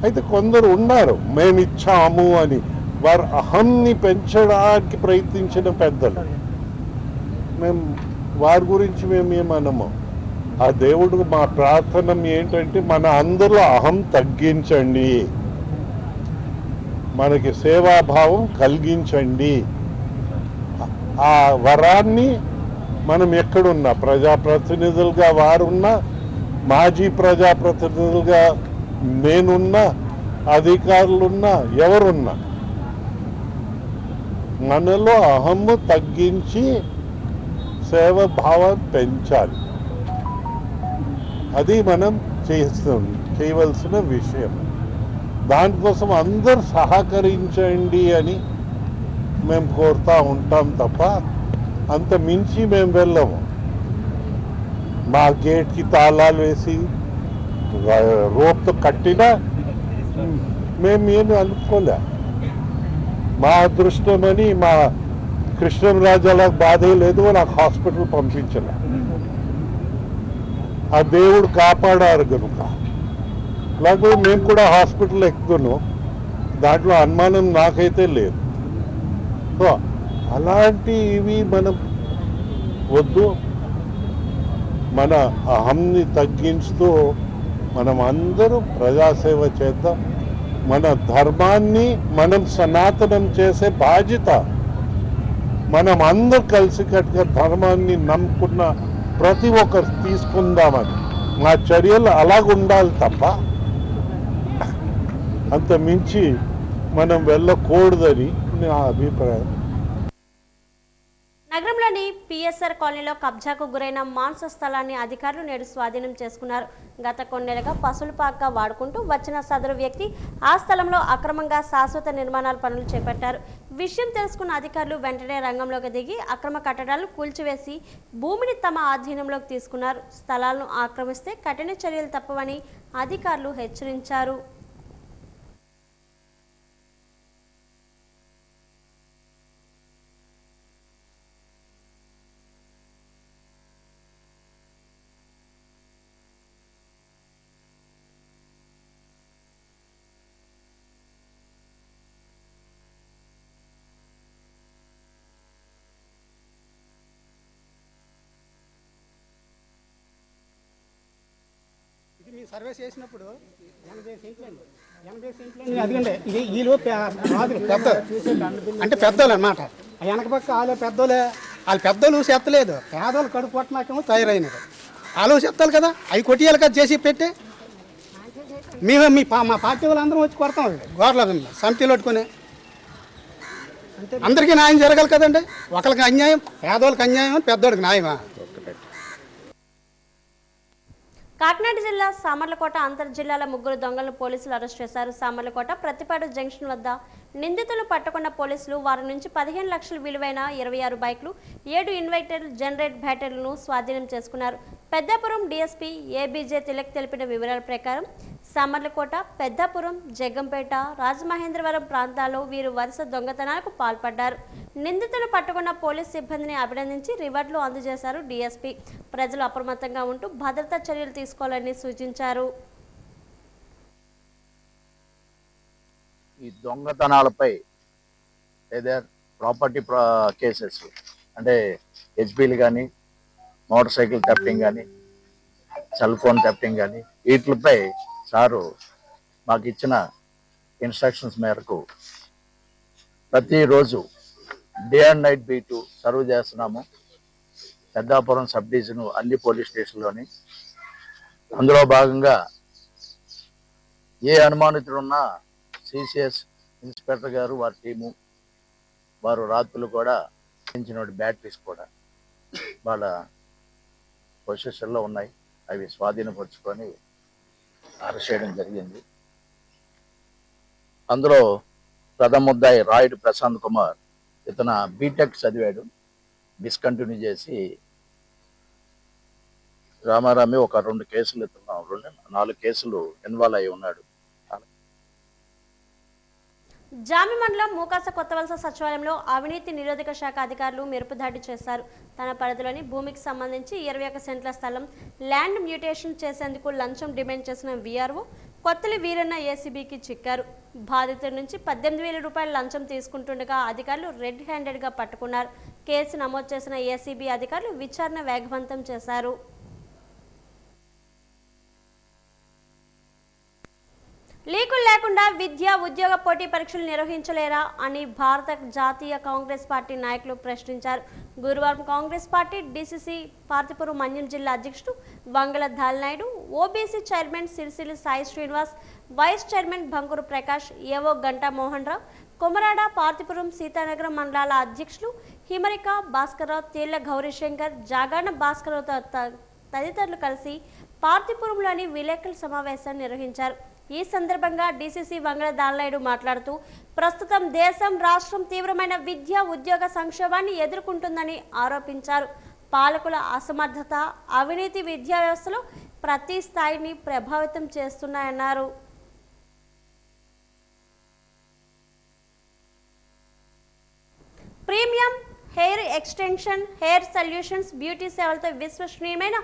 అయితే కొందరు ఉన్నారు, మేము ఇచ్చాము అని వారు అహంని పెంచడానికి ప్రయత్నించిన పెద్దలు. మేము వారి గురించి మేమేమనము. ఆ దేవుడు మా ప్రార్థన ఏంటంటే మన అందరిలో అహం తగ్గించండి, మనకి సేవాభావం కలిగించండి. ఆ వరాన్ని మనం ఎక్కడున్నా, ప్రజాప్రతినిధులుగా వారున్నా, మాజీ ప్రజాప్రతినిధులుగా నేనున్నా, అధికారులున్నా, ఎవరున్నా మనలో అహమ్ము తగ్గించి సేవాభావం పెంచాలి. అది మనం చేయవలసిన విషయం. దానికోసం అందరూ సహకరించండి అని మేము కోరుతూ ఉంటాం తప్ప అంత మించి మేము వెళ్ళము. మా గేట్కి తాళాలు వేసి రోప్తో కట్టినా మేమేమి అనుకోలే. మా అదృష్టమని మా కృష్ణరాజు అలా బాధే లేదు, నాకు హాస్పిటల్ పంపించలే. ఆ దేవుడు కాపాడారు కనుక, లేకపోతే మేము కూడా హాస్పిటల్ ఎక్కుతున్నాం, దాంట్లో అనుమానం నాకైతే లేదు. సో అలాంటివి మనం వద్దు. మన అహంని తగ్గించుతూ మనం అందరూ ప్రజాసేవ చేద్దాం. మన ధర్మాన్ని మనం సనాతనం చేసే బాధ్యత మనం అందరూ కలిసికట్టుగా ధర్మాన్ని నమ్ముకున్న ప్రతి ఒక్కరు తీసుకుందామని మా చర్యలు అలాగుండాలి తప్ప అంత మించి మనం వెళ్ళకూడదని నా అభిప్రాయం. నగరంలోని పిఎస్ఆర్ కాలనీలో కబ్జాకు గురైన మాంస స్థలాన్ని అధికారులు నేడు స్వాధీనం చేసుకున్నారు. గత కొన్నేళ్లుగా పశువుల పాకగా వాడుకుంటూ వచ్చిన సదరు వ్యక్తి ఆ స్థలంలో అక్రమంగా శాశ్వత నిర్మాణాల పనులు చేపట్టారు. విషయం తెలుసుకున్న అధికారులు వెంటనే రంగంలోకి దిగి అక్రమ కట్టడాలను కూల్చివేసి భూమిని తమ ఆధీనంలోకి తీసుకున్నారు. స్థలాలను ఆక్రమిస్తే కఠిన చర్యలు తప్పవని అధికారులు హెచ్చరించారు. సర్వే చేసినప్పుడు 80 సెంట్లు అదిగండి ఇది వీళ్ళు పెద్ద అంటే పెద్దోళ్ళు అనమాట. వెనక పక్క వాళ్ళు పెద్దోళ్ళే, వాళ్ళు పెద్దోళ్ళు చెత్తలేదు, పేదోళ్ళు కడుపు పట్టణాకేమో తయారైనది. వాళ్ళు చెత్తాలి కదా, అవి కొట్టియాలి కదా చేసి పెట్టి. మేము మా పార్టీ వాళ్ళందరం వచ్చి కొడతాం గోర్ల సమితిలో పెట్టుకుని. అందరికీ న్యాయం జరగాలి కదండి. ఒకరికి అన్యాయం, పేదోళ్ళకి అన్యాయం, పెద్దోళ్ళకి న్యాయమా? కాకినాడ జిల్లా సామర్లకోట అంతర్జిల్లాల 3 దొంగలను పోలీసులు అరెస్ట్ చేశారు. సామర్లకోట ప్రతిపాడు జంక్షన్ వద్ద నిందితులు పట్టుకున్న పోలీసులు వారి నుంచి 15 లక్షల విలువైన 26 బైకులు, 7 ఇన్వర్టర్ జనరేట్ బ్యాటరీలను స్వాధీనం చేసుకున్నారు. పెద్దాపురం డీఎస్పీ ఏబీజే తిలక్ తెలిపిన వివరాల ప్రకారం సామర్లకోట, పెద్దాపురం, జగ్గంపేట, రాజమహేంద్రవరం ప్రాంతాల్లో వీరు వరుస దొంగతనాలకు పాల్పడ్డారు. నిందితులు పట్టుకున్న పోలీస్ సిబ్బందిని అభినందించి రివార్డులు అందజేశారు డీఎస్పీ. ప్రజలు అప్రమత్తంగా ఉంటూ భద్రతా చర్యలు తీసుకోవాలని సూచించారు. ఈ దొంగతనాలపై ఏదైనా ప్రాపర్టీ కేసెస్ అంటే హెచ్బీలు కానీ, మోటార్ సైకిల్ థెఫ్టింగ్ కానీ, సెల్ ఫోన్ థెఫ్టింగ్ కానీ, వీటిపై సారు మాకు ఇచ్చిన ఇన్స్ట్రక్షన్స్ మేరకు ప్రతిరోజు day and night beat serve చేస్తున్నాము. పెద్దాపురం సబ్ డివిజన్ అన్ని పోలీస్ స్టేషన్లోని. అందులో భాగంగా ఏ అనుమానితులున్నా సిసిఎస్ ఇన్స్పెక్టర్ గారు, వారి టీము వారు రాత్రులు కూడా బ్యాటరీస్ కూడా వాళ్ళ పొజిషన్లో ఉన్నాయి. అవి స్వాధీనపరుచుకొని అరెస్ట్ చేయడం జరిగింది. అందులో ప్రథమ ముద్దాయి రాయుడు ప్రశాంత్ కుమార్, ఇతను బీటెక్ చదివాడు, డిస్కంటిన్యూ చేసి రామారామి ఒక 2 కేసులు, 4 కేసులు ఇన్వాల్వ్ అయి ఉన్నాడు. జామి మండలం మూకాస కొత్తవలస సచివాలయంలో అవినీతి నిరోధక శాఖ అధికారులు మెరుపు దాడి చేశారు. తన పరిధిలోని భూమికి సంబంధించి 21 సెంట్ల స్థలం ల్యాండ్ మ్యూటేషన్ చేసేందుకు లంచం డిమాండ్ చేసిన వీఆర్ఓ కొత్తలి వీరన్న ఏసీబీకి చిక్కారు. బాధితుల నుంచి 18,000 రూపాయల లంచం తీసుకుంటుండగా అధికారులు రెడ్ హ్యాండెడ్గా పట్టుకున్నారు. కేసు నమోదు చేసిన ఏసీబీ అధికారులు విచారణ వేగవంతం చేశారు. లీకులు లేకుండా విద్యా ఉద్యోగ పోటీ పరీక్షలు నిర్వహించలేరా అని భారత జాతీయ కాంగ్రెస్ పార్టీ నాయకులు ప్రశ్నించారు. గురువారం కాంగ్రెస్ పార్టీ డీసీసీ పార్తీపురం మన్యం జిల్లా అధ్యక్షుడు Vangala Dhalnaidu, OBC chairman Sirisilli Sai Srinivas, vice chairman Bankuru Prakash, AO Ganta Mohan Rao, Komarada, Parthipuram, Seethanagaram మండలాల అధ్యక్షులు హిమరిక, భాస్కర్రావు, తేళ్ల గౌరీశంకర్, జాగాన భాస్కర్రావుతో తదితరులు కలిసి పార్తీపురంలోని విలేకరుల సమావేశాన్ని నిర్వహించారు. ఈ సందర్భంగా డీసీసీ వంగల దాల్నాయుడు మాట్లాడుతూ ప్రస్తుతం దేశం, రాష్ట్రం తీవ్రమైన విద్యా ఉద్యోగ సంక్షోభాన్ని ఎదుర్కొంటుందని ఆరోపించారు. పాలకుల అసమర్థత, అవినీతి విద్యా వ్యవస్థలో ప్రతి స్థాయిని ప్రభావితం చేస్తున్నాయన్నారు. Premium hair extension, hair solutions, beauty సేవలతో విశ్వసనీయమైన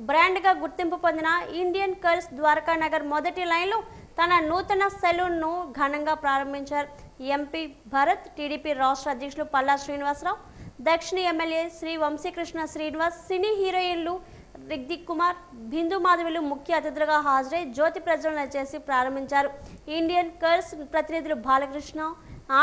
బ్రాండ్గా గుర్తింపు పొందిన ఇండియన్ కర్ల్స్ ద్వారకా నగర్ మొదటి లైన్లో తన నూతన సెలూన్ను ఘనంగా ప్రారంభించారు. ఎంపీ భరత్, టీడీపీ రాష్ట్ర అధ్యక్షులు పల్లా శ్రీనివాసరావు, దక్షిణ ఎమ్మెల్యే శ్రీ వంశీకృష్ణ శ్రీనివాస్, సినీ హీరోయిన్లు రిగ్దిక్ కుమార్, బిందు మాధవులు ముఖ్య అతిథులుగా హాజరై జ్యోతి ప్రజ్వలన చేసి ప్రారంభించారు. ఇండియన్ కర్ల్స్ ప్రతినిధులు బాలకృష్ణ,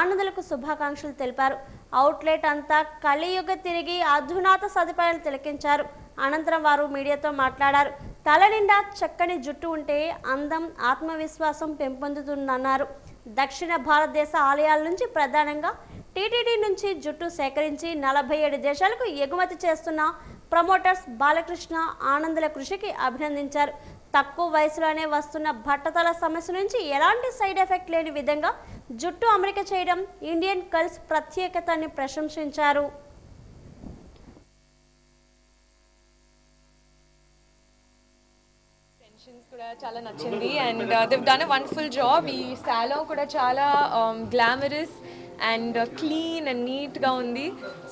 ఆనందులకు శుభాకాంక్షలు తెలిపారు. అవుట్లెట్ అంతా కలియుగ తిరిగి అధునాత సదుపాయాలు తిలకించారు. అనంతరం వారు మీడియాతో మాట్లాడారు. తల నిండా చక్కని జుట్టు ఉంటే అందం, ఆత్మవిశ్వాసం పెంపొందుతుందన్నారు. దక్షిణ భారతదేశ ఆలయాల నుంచి ప్రధానంగా టీటీడీ నుంచి జుట్టు సేకరించి 47 దేశాలకు ఎగుమతి చేస్తున్న ప్రమోటర్స్ బాలకృష్ణ ఆనందుల కృషికి అభినందించారు. తక్కువ వయసులోనే వస్తున్న బట్టతల సమస్య నుంచి ఎలాంటి సైడ్ ఎఫెక్ట్ లేని విధంగా జుట్టు అమరిక చేయడం ఇండియన్ కల్స్ ప్రత్యేకతని ప్రశంసించారు. కూడా చాలా నచ్చింది and they've done a wonderful job. ఈ salon కూడా చాలా glamorous and clean and neat గా ఉంది.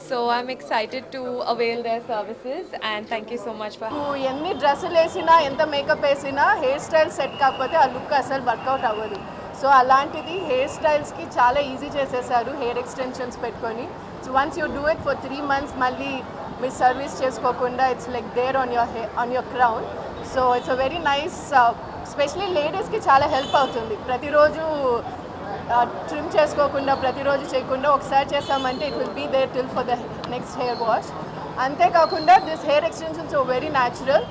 So I'm excited to avail their services and thank you so much for ఎన్ని డ్రెస్సులు వేసినా ఎంత మేకప్ వేసినా హెయిర్ స్టైల్ సెట్ కాకపోతే ఆ లుక్ అసలు వర్కౌట్ అవ్వదు. సో అలాంటిది హెయిర్ స్టైల్స్కి చాలా ఈజీ చేసేసారు హెయిర్ ఎక్స్టెన్షన్స్ పెట్టుకొని. So once you do it for 3 months మళ్ళీ మీ సర్వీస్ చేసుకోకుండా it's like there on your crown. So it's a very nice, specially లేడీస్కి చాలా హెల్ప్ అవుతుంది. ప్రతిరోజు ట్రిమ్ చేసుకోకుండా ప్రతిరోజు చేయకుండా ఒకసారి చేస్తామంటే it will be there till for the next hair wash. అంతేకాకుండా this hair extensions very natural,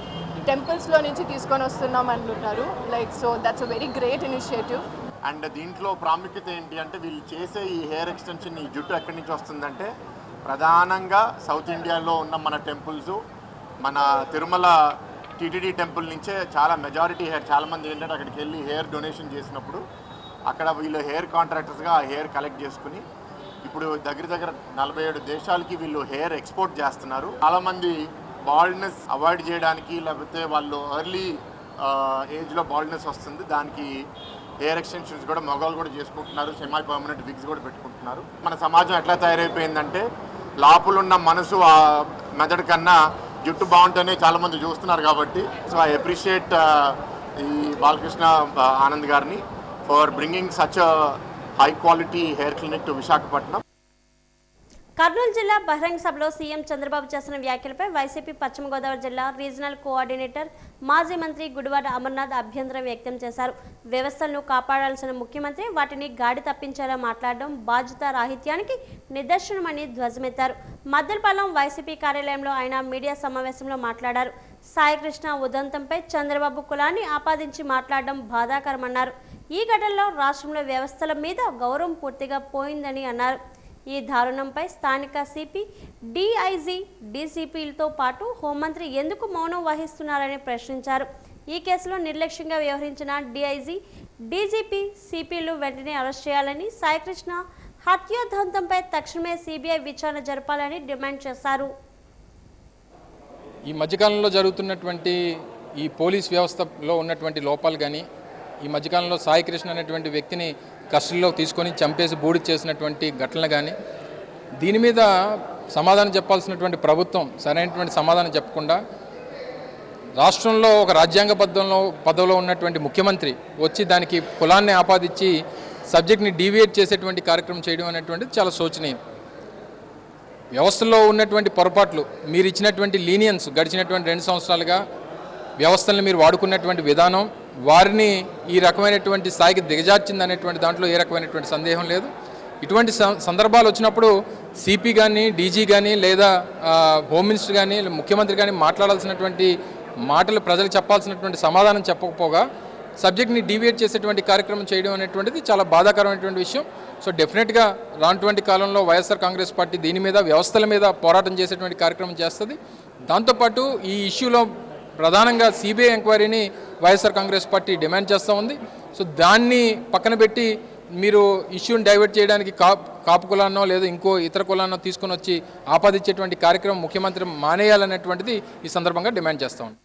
టెంపుల్స్లో నుంచి తీసుకొని వస్తున్నాం అంటున్నారు. Like so that's a very great initiative. And దీంట్లో ప్రాముఖ్యత ఏంటి అంటే వీళ్ళు చేసే ఈ హెయిర్ ఎక్స్టెన్షన్, ఈ జుట్టు ఎక్కడి నుంచి వస్తుందంటే ప్రధానంగా సౌత్ ఇండియాలో ఉన్న మన టెంపుల్స్, మన తిరుమల టీటీడీ టెంపుల్ నుంచే చాలా మెజారిటీ హెయిర్. చాలామంది ఏంటంటే అక్కడికి వెళ్ళి హెయిర్ డొనేషన్ చేసినప్పుడు అక్కడ వీళ్ళు హెయిర్ కాంట్రాక్టర్స్గా ఆ హెయిర్ కలెక్ట్ చేసుకుని ఇప్పుడు దగ్గర 47 దేశాలకి వీళ్ళు హెయిర్ ఎక్స్పోర్ట్ చేస్తున్నారు. చాలామంది బాల్డ్నెస్ అవాయిడ్ చేయడానికి, లేకపోతే వాళ్ళు ఎర్లీ ఏజ్లో బాల్డ్నెస్ వస్తుంది, దానికి హెయిర్ ఎక్స్టెన్షన్స్ కూడా మగవాళ్ళు కూడా చేసుకుంటున్నారు. సెమీ పర్మనెంట్ విగ్స్ కూడా పెట్టుకుంటున్నారు. మన సమాజం ఎట్లా తయారైపోయిందంటే లోపలున్న మనసు ఆ మెథడ్ కన్నా జుట్టు బాగుంటేనే చాలామంది చూస్తున్నారు. కాబట్టి సో ఐ అప్రిషియేట్ ఈ బాలకృష్ణ ఆనంద్ గారిని for bringing such high quality hair clinic to Visakhapatnam. Kurnool జిల్లా బహిరంగ సభలో సీఎం చంద్రబాబు చేసిన వ్యాఖ్యలపై వైసీపీ పశ్చిమ గోదావరి జిల్లా రీజనల్ కోఆర్డినేటర్ మాజీ మంత్రి గుడివాడ అమర్నాథ్ అభ్యంతరం వ్యక్తం చేశారు. వ్యవస్థలను కాపాడాల్సిన ముఖ్యమంత్రి వాటిని గాడి తప్పించేలా మాట్లాడడం బాధ్యత రాహిత్యానికి నిదర్శనమని ధ్వజమెత్తారు. మద్దెలపాలెం వైసీపీ కార్యాలయంలో ఆయన మీడియా సమావేశంలో మాట్లాడారు. సాయికృష్ణ ఉదంతంపై చంద్రబాబు కులాన్ని ఆపాదించి మాట్లాడడం బాధాకరమన్నారు. ఈ ఘటనలో రాష్ట్రంలో వ్యవస్థల మీద గౌరవం పూర్తిగా పోయిందని అన్నారు. ఈ దారుణంపై స్థానిక సిపి, డిఐజీ, డీసీపీలతో పాటు హోంమంత్రి ఎందుకు మౌనం వహిస్తున్నారని ప్రశ్నించారు. ఈ కేసులో నిర్లక్ష్యంగా వ్యవహరించిన డిఐజీ, డీజీపీ, సిపిలు వెంటనే అరెస్ట్ చేయాలని, సాయికృష్ణ హత్యోదంతంపై తక్షణమే సిబిఐ విచారణ జరపాలని డిమాండ్ చేశారు. ఈ మధ్యకాలంలో జరుగుతున్నటువంటి ఈ పోలీస్ వ్యవస్థలో ఉన్నటువంటి లోపాలు కానీ, ఈ మధ్యకాలంలో సాయికృష్ణ అనేటువంటి వ్యక్తిని కస్టడీలో తీసుకొని చంపేసి బూడి చేసినటువంటి ఘటనలు కానీ, దీని మీద సమాధానం చెప్పాల్సినటువంటి ప్రభుత్వం సరైనటువంటి సమాధానం చెప్పకుండా రాష్ట్రంలో ఒక రాజ్యాంగ పదవిలో ఉన్నటువంటి ముఖ్యమంత్రి వచ్చి దానికి కులాన్ని ఆపాదించి సబ్జెక్ట్ని డీవియేట్ చేసేటువంటి కార్యక్రమం చేయడం అనేటువంటిది చాలా శోచనీయం. వ్యవస్థలో ఉన్నటువంటి పొరపాట్లు, మీరు ఇచ్చినటువంటి లీనియన్స్ గడిచినటువంటి 2 సంవత్సరాలుగా వ్యవస్థలను మీరు వాడుకున్నటువంటి విధానం వారిని ఈ రకమైనటువంటి స్థాయికి దిగజార్చింది అనేటువంటి దాంట్లో ఏ రకమైనటువంటి సందేహం లేదు. ఇటువంటి సందర్భాలు వచ్చినప్పుడు సిపి కానీ, డీజీ కానీ, లేదా హోమ్ మినిస్టర్ కానీ, ముఖ్యమంత్రి కానీ మాట్లాడాల్సినటువంటి మాటలు ప్రజలకు చెప్పాల్సినటువంటి సమాధానం చెప్పకపోగా సబ్జెక్ట్ని డీవియేట్ చేసేటువంటి కార్యక్రమం చేయడం అనేటువంటిది చాలా బాధాకరమైనటువంటి విషయం. సో డెఫినెట్గా రానటువంటి కాలంలో వైఎస్ఆర్ కాంగ్రెస్ పార్టీ దీని మీద, వ్యవస్థల మీద పోరాటం చేసేటువంటి కార్యక్రమం చేస్తుంది. దాంతోపాటు ఈ ఇష్యూలో ప్రధానంగా సిబిఐ ఎంక్వైరీని వైఎస్ఆర్ కాంగ్రెస్ పార్టీ డిమాండ్ చేస్తూ ఉంది. సో దాన్ని పక్కన పెట్టి మీరు ఇష్యూని డైవర్ట్ చేయడానికి కాపు కులాన్నో లేదా ఇంకో ఇతర కులాన్నో తీసుకొని వచ్చి ఆపాదించేటువంటి కార్యక్రమం ముఖ్యమంత్రి మానేయాలనేటువంటిది ఈ సందర్భంగా డిమాండ్ చేస్తూ ఉంది.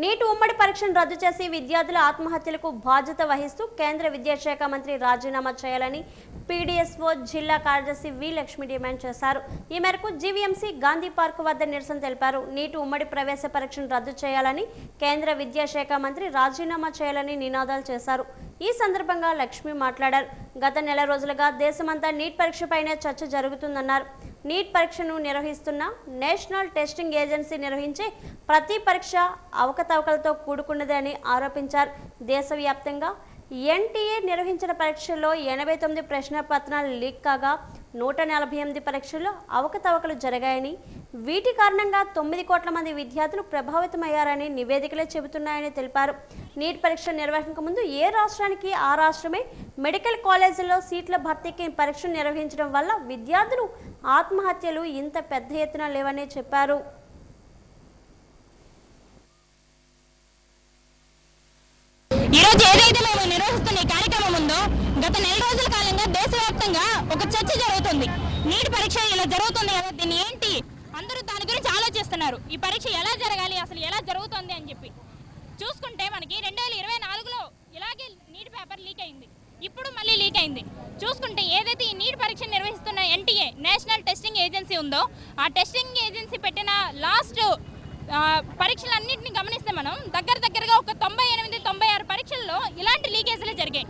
నీట్ ఉమ్మడి పరీక్షను రద్దు చేసి విద్యార్థుల ఆత్మహత్యలకు బాధ్యత వహిస్తూ కేంద్ర విద్యాశాఖ మంత్రి రాజీనామా చేయాలని పీడీఎస్ఓ జిల్లా కార్యదర్శి వి లక్ష్మి డిమాండ్ చేశారు. ఈ మేరకు జీవీఎంసీ గాంధీ పార్క్ వద్ద నిరసన తెలిపారు. నీట్ ఉమ్మడి ప్రవేశ పరీక్షను రద్దు చేయాలని, కేంద్ర విద్యాశాఖ మంత్రి రాజీనామా చేయాలని నినాదాలు చేశారు. ఈ సందర్భంగా లక్ష్మి మాట్లాడారు. గత నెల రోజులుగా దేశమంతా నీట్ పరీక్షపైనే చర్చ జరుగుతుందన్నారు. నీట్ పరీక్షను నిర్వహిస్తున్న నేషనల్ టెస్టింగ్ ఏజెన్సీ నిర్వహించే ప్రతి పరీక్ష అవకతవకలతో కూడుకున్నదని ఆరోపించారు. దేశవ్యాప్తంగా ఎన్టీఏ నిర్వహించిన పరీక్షల్లో 89 ప్రశ్న పత్రాలు లీక్ కాగా 148 పరీక్షల్లో అవకతవకలు జరిగాయని, వీటి కారణంగా 9 కోట్ల మంది విద్యార్థులు ప్రభావితమయ్యారని నివేదికలే చెబుతున్నాయని తెలిపారు. నీట్ పరీక్ష నిర్వహణకు ముందు ఏ రాష్ట్రానికి ఆ రాష్ట్రమే మెడికల్ కాలేజీల్లో సీట్ల భర్తీకి పరీక్షలు నిర్వహించడం వల్ల విద్యార్థులు ఆత్మహత్యలు ఇంత పెద్ద ఎత్తున లేవని చెప్పారు. ఈరోజు ఏదైతే మేము నిర్వహిస్తున్న ఈ కార్యక్రమం ఉందో గత నెల రోజుల కాలంగా దేశవ్యాప్తంగా ఒక చర్చ జరుగుతుంది. నీట్ పరీక్ష ఇలా జరుగుతుంది కదా, దీన్ని ఏంటి అందరూ దాని గురించి ఆలోచిస్తున్నారు. ఈ పరీక్ష ఎలా జరగాలి, అసలు ఎలా జరుగుతుంది అని చెప్పి చూసుకుంటే మనకి 2024లో ఇలాగే నీట్ పేపర్ లీక్ అయింది. ఇప్పుడు మళ్ళీ లీక్ అయింది. చూసుకుంటే ఏదైతే ఈ నీట్ పరీక్ష నిర్వహిస్తున్న NTA నేషనల్ టెస్టింగ్ ఏజెన్సీ ఉందో ఆ టెస్టింగ్ ఏజెన్సీ పెట్టిన లాస్ట్ పరీక్షలన్నింటినీ గమనిస్తే మనం దగ్గరగా ఒక 98-96 పరీక్షల్లో ఇలాంటి లీకేజీలే జరిగాయి.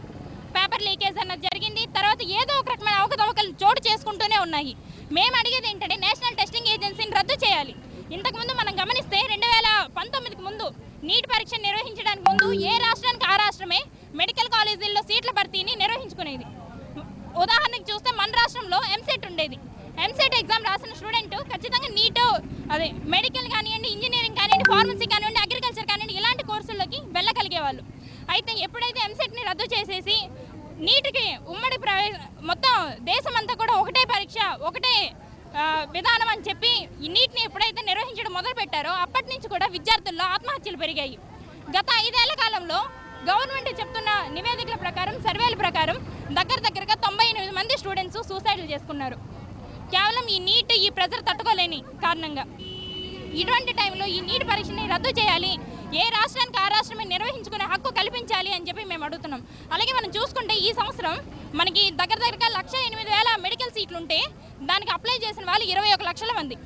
పేపర్ లీకేజ్ అన్నది జరిగింది. తర్వాత ఏదో ఒక రకమైన అవకతవకలు చోటు చేసుకుంటూనే ఉన్నాయి. మేము అడిగేది ఏంటంటే నేషనల్ టెస్టింగ్ ఏజెన్సీని రద్దు చేయాలి. ఇంతకుముందు మనం గమనిస్తే 2019కి ముందు నీట్ పరీక్ష నిర్వహించడానికి ముందు ఏ రాష్ట్రానికి ఆ రాష్ట్రమే మెడికల్ కాలేజీల్లో సీట్ల భర్తీని నిర్వహించుకునేది. ఉదాహరణకి చూస్తే మన రాష్ట్రంలో ఎంసెట్ ఉండేది. ఎంసెట్ ఎగ్జామ్ రాసిన స్టూడెంట్ ఖచ్చితంగా నీట్ అదే మెడికల్ కానివ్వండి, ఇంజనీరింగ్ కానివ్వండి, ఫార్మసీ కానివ్వండి, అగ్రికల్చర్ కానివ్వండి ఇలాంటి కోర్సుల్లోకి వెళ్ళగలిగేవాళ్ళు. అయితే ఎప్పుడైతే ఎంసెట్ని రద్దు చేసేసి నీట్కి ఉమ్మడి మొత్తం దేశమంతా కూడా ఒకటే పరీక్ష ఒకటే విధానం అని చెప్పి ఈ నీట్ని ఎప్పుడైతే నిర్వహించడం మొదలుపెట్టారో అప్పటి నుంచి కూడా విద్యార్థుల్లో ఆత్మహత్యలు పెరిగాయి. గత 5 ఏళ్ల కాలంలో గవర్నమెంట్ చెప్తున్న నివేదికల ప్రకారం, సర్వేల ప్రకారం దగ్గరగా 98 మంది స్టూడెంట్స్ సూసైడ్లు చేసుకున్నారు. కేవలం ఈ నీట్ ఈ ప్రెజర్ తట్టుకోలేని కారణంగా. ఇటువంటి టైంలో ఈ నీట్ పరీక్షని రద్దు చేయాలి, ఏ రాష్ట్రానికి ఆ రాష్ట్రమే నిర్వహించుకునే హక్కు కల్పించాలి అని చెప్పి మేము అడుగుతున్నాం. అలాగే మనం చూసుకుంటే ఈ సంవత్సరం మనకి దగ్గరగా 1,08,000 మెడికల్ సీట్లు ఉంటే దానికి అప్లై చేసిన వాళ్ళు 21 లక్షల మంది.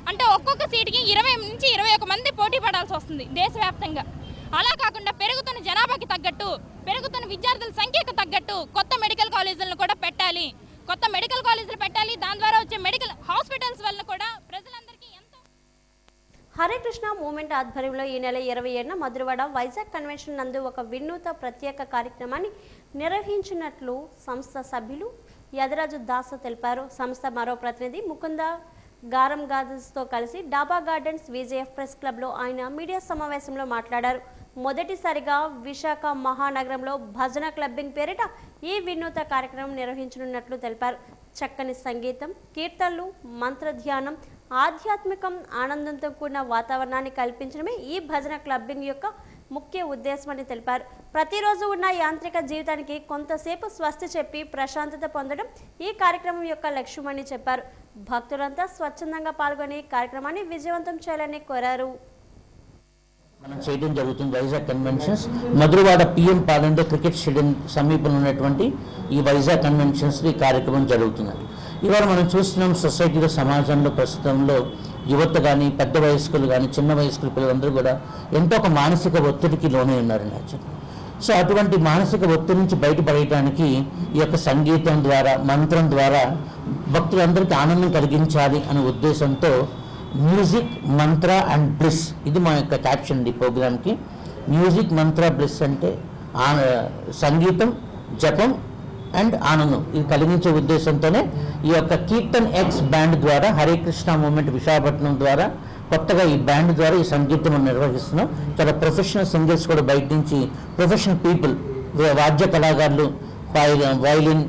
అంటే ఒక్కొక్క సీటుకి 20 నుంచి 21 మంది పోటీ పడాల్సి వస్తుంది దేశవ్యాప్తంగా. అలా కాకుండా పెరుగుతున్న జనాభాకి తగ్గట్టు, పెరుగుతున్న విద్యార్థుల సంఖ్యకు తగ్గట్టు కొత్త మెడికల్ కాలేజీలను కూడా పెట్టాలి. కొత్త మెడికల్ కాలేజీలు పెట్టాలి. దాని ద్వారా వచ్చే మెడికల్ హాస్పిటల్స్ వల్ల కూడా ప్రజలందరికీ ఎంతో. హరే కృష్ణ మూవ్మెంట్ ఆధ్వర్యంలో ఈ నెల 27న మధురవాడ వైజాగ్ కన్వెన్షన్ నందు ఒక వినూత్న ప్రత్యేక కార్యక్రమాన్ని నిర్వహించినట్లు సంస్థ సభ్యులు యదరాజు దాస తెలిపారు. సంస్థ మరో ప్రతినిధి ముకుంద గారం గార్డెన్స్తో కలిసి డాబా గార్డెన్స్ విజేఎఫ్ ప్రెస్ క్లబ్లో ఆయన మీడియా సమావేశంలో మాట్లాడారు. మొదటిసారిగా విశాఖ మహానగరంలో భజన క్లబ్బింగ్ పేరిట ఈ వినూత్న కార్యక్రమం నిర్వహించనున్నట్లు తెలిపారు. చక్కని సంగీతం, కీర్తనలు, మంత్రధ్యానం, ఆధ్యాత్మికం, ఆనందంతో కూడిన వాతావరణాన్ని కల్పించడమే ఈ భజన క్లబ్బింగ్ యొక్క ముఖ్య ఉద్దేశమని తెలిపారు. ప్రతిరోజు ఉన్న యాంత్రిక జీవితానికి కొంతసేపు స్వస్తి చెప్పి ప్రశాంతత పొందడం ఈ కార్యక్రమం యొక్క లక్ష్యమని చెప్పారు. భక్తులంతా స్వచ్ఛందంగా పాల్గొని కార్యక్రమాన్ని విజయవంతం చేయాలని కోరారు. మనం చేయడం జరుగుతుంది. వైజాగ్ కన్వెన్షన్స్ మధురవాడ పిఎం పాలెంలో క్రికెట్ స్టేడియం సమీపంలో ఉన్నటువంటి ఈ వైజాగ్ కన్వెన్షన్స్ ఈ కార్యక్రమం జరుగుతుంది. ఇవాళ మనం చూస్తున్నాం సొసైటీలో, సమాజంలో ప్రస్తుతంలో యువత కానీ, పెద్ద వయస్కులు కానీ, చిన్న వయస్కుల పిల్లలందరూ కూడా ఎంతో ఒక మానసిక ఒత్తిడికి లోనే ఉన్నారండి యాక్చువల్లీ. సో అటువంటి మానసిక ఒత్తిడి నుంచి బయటపడటానికి ఈ యొక్క సంగీతం ద్వారా, మంత్రం ద్వారా భక్తులందరికీ ఆనందం కలిగించాలి అనే ఉద్దేశంతో మ్యూజిక్, మంత్ర అండ్ బ్లిస్, ఇది మా యొక్క క్యాప్షన్ ఈ ప్రోగ్రామ్కి. మ్యూజిక్, మంత్ర, బ్లిస్ అంటే సంగీతం, జపం అండ్ ఆనందం ఇది కలిగించే ఉద్దేశంతోనే ఈ యొక్క కీర్తన్ ఎక్స్ బ్యాండ్ ద్వారా, హరే కృష్ణ మూవ్మెంట్ విశాఖపట్నం ద్వారా కొత్తగా ఈ బ్యాండ్ ద్వారా ఈ సంగీతం నిర్వహిస్తున్నాం. చాలా ప్రొఫెషనల్ సింగర్స్ కూడా బయట నుంచి, ప్రొఫెషనల్ పీపుల్, వాద్య కళాకారులు, violin,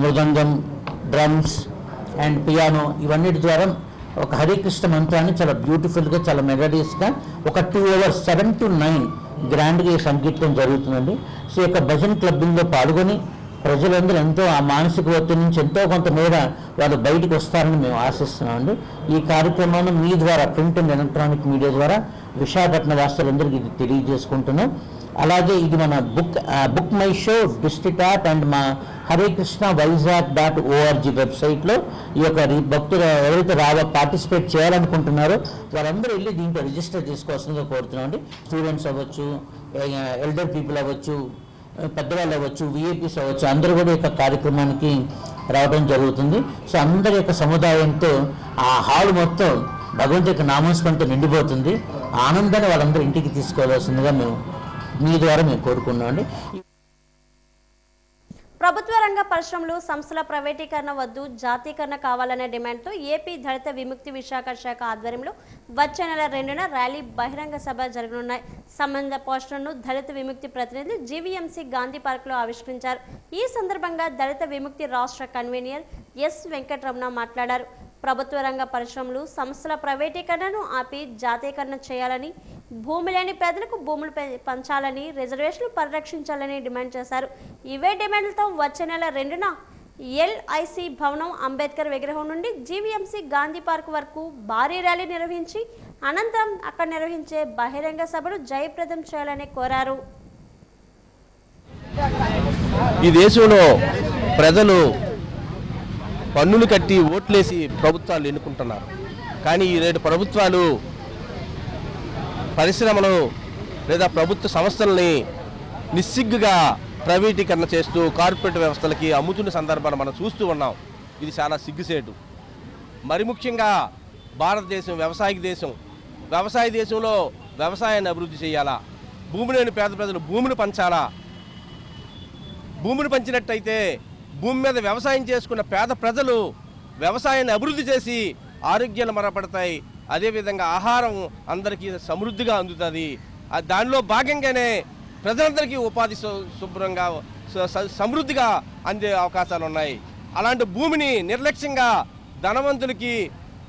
mridangam, drums and piano ఇవన్నిటి ద్వారా ఒక హరే కృష్ణ మంత్రాన్ని చాలా బ్యూటిఫుల్గా, చాలా మెలోడియస్గా ఒక 2 hours 7 to 9 గ్రాండ్గా ఈ సంగీతం జరుగుతుందండి. సో ఈ యొక్క భజన్ క్లబ్బింగ్లో పాల్గొని ప్రజలందరూ ఎంతో ఆ మానసిక ఒత్తిడి నుంచి ఎంతో కొంత మేర వాళ్ళు బయటకు వస్తారని మేము ఆశిస్తున్నామండి. ఈ కార్యక్రమాన్ని మీ ద్వారా, ప్రింట్ అండ్ ఎలక్ట్రానిక్ మీడియా ద్వారా విశాఖపట్నం వాసులందరికీ ఇది తెలియజేసుకుంటున్నాం. అలాగే ఇది మన book my show district app and మా హరే కృష్ణ వైజాగ్.org వెబ్సైట్లో ఈ యొక్క భక్తులు ఎవరైతే పార్టిసిపేట్ చేయాలనుకుంటున్నారో వారందరూ వెళ్ళి దీంట్లో రిజిస్టర్ చేసుకోవాల్సిందిగా కోరుతున్నామండి. స్టూడెంట్స్ అవ్వచ్చు, ఎల్డర్ పీపుల్ అవ్వచ్చు, పెద్దవాళ్ళు అవ్వచ్చు, విఐపీస్ అవ్వచ్చు, అందరూ కూడా ఈ కార్యక్రమానికి రావడం జరుగుతుంది. సో అందరి యొక్క సముదాయంతో ఆ హాల్ మొత్తం భగవంతు యొక్క నామస్మరణతో నిండిపోతుంది. ఆనందాన్ని వాళ్ళందరూ ఇంటికి తీసుకోవాల్సిందిగా మేము మీ ద్వారా మేము కోరుకున్నామండి. ప్రభుత్వ రంగ పరిశ్రమలు సంస్థల ప్రైవేటీకరణ వద్దు, జాతీకరణ కావాలనే డిమాండ్తో ఏపీ దళిత విముక్తి విశాఖ శాఖ ఆధ్వర్యంలో వచ్చే నెల 2న ర్యాలీ బహిరంగ సభ జరగనున్నాయి. సంబంధిత పోస్టర్ను దళిత విముక్తి ప్రతినిధి జీవీఎంసీ గాంధీ పార్క్లో ఆవిష్కరించారు. ఈ సందర్భంగా దళిత విముక్తి రాష్ట్ర కన్వీనర్ ఎస్ వెంకటరమణ మాట్లాడారు. ప్రభుత్వ రంగ పరిశ్రమలు సంస్థల ప్రైవేటీకరణను ఆపి జాతీకరణ చేయాలని, భూమి లేని పేదలకు భూములు పంచాలని, రిజర్వేషన్లు పరిరక్షించాలని డిమాండ్ చేశారు. ఇవే డిమాండ్లతో వచ్చే నెల 2న ఎల్ఐసి భవనం, అంబేద్కర్ విగ్రహం నుండి జీవీఎంసీ గాంధీ పార్క్ వరకు భారీ ర్యాలీ నిర్వహించి అనంతరం అక్కడ నిర్వహించే బహిరంగ సభను జయప్రదం చేయాలని కోరారు. ఈ దేశంలో ప్రజలు పన్నులు కట్టి ఓట్లేసి ప్రభుత్వాలు ఎన్నుకుంటున్నారు. కానీ ఈ 2 ప్రభుత్వాలు పరిశ్రమలు లేదా ప్రభుత్వ సంస్థలని నిస్సిగ్గుగా ప్రైవేటీకరణ చేస్తూ కార్పొరేట్ వ్యవస్థలకి అమ్ముతున్న సందర్భాన్ని మనం చూస్తూ ఉన్నాం. ఇది చాలా సిగ్గుసేటు. మరి ముఖ్యంగా భారతదేశం వ్యవసాయ దేశం. వ్యవసాయ దేశంలో వ్యవసాయాన్ని అభివృద్ధి చేయాలా, భూమి లేని పేద ప్రజలు భూమిని పంచాలా. భూమిని పంచినట్టయితే భూమి మీద వ్యవసాయం చేసుకున్న పేద ప్రజలు వ్యవసాయాన్ని అభివృద్ధి చేసి ఆరోగ్యాలు మరపడతాయి. అదేవిధంగా ఆహారం అందరికీ సమృద్ధిగా అందుతుంది. దానిలో భాగంగానే ప్రజలందరికీ ఉపాధి శుభ్రంగా సమృద్ధిగా అందే అవకాశాలు ఉన్నాయి. అలాంటి భూమిని నిర్లక్ష్యంగా ధనవంతులకి,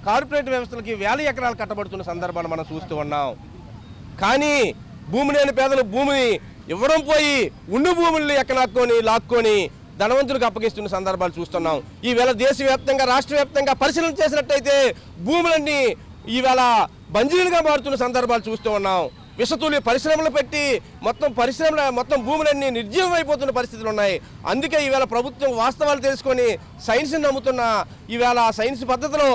కార్పొరేట్ వ్యవస్థలకి వేల ఎకరాలు కట్టబడుతున్న సందర్భాన్ని మనం చూస్తూ ఉన్నాం. కానీ భూమి లేని పేదలు భూమిని ఇవ్వడం పోయి ఉండు భూముల్ని లాక్కొని ధనవంతులకు అప్పగిస్తున్న సందర్భాలు చూస్తున్నాం. ఈవేళ దేశవ్యాప్తంగా, రాష్ట్ర వ్యాప్తంగా పరిశీలన చేసినట్టయితే భూములన్నీ ఈవేళ బంజీలుగా మారుతున్న సందర్భాలు చూస్తూ ఉన్నాం. విషతూలి పరిశ్రమలు పెట్టి మొత్తం భూములన్నీ నిర్జీవం అయిపోతున్న పరిస్థితులు ఉన్నాయి. అందుకే ఈవేళ ప్రభుత్వం వాస్తవాలు తెలుసుకొని సైన్స్ని నమ్ముతున్న ఈవేళ సైన్స్ పద్ధతిలో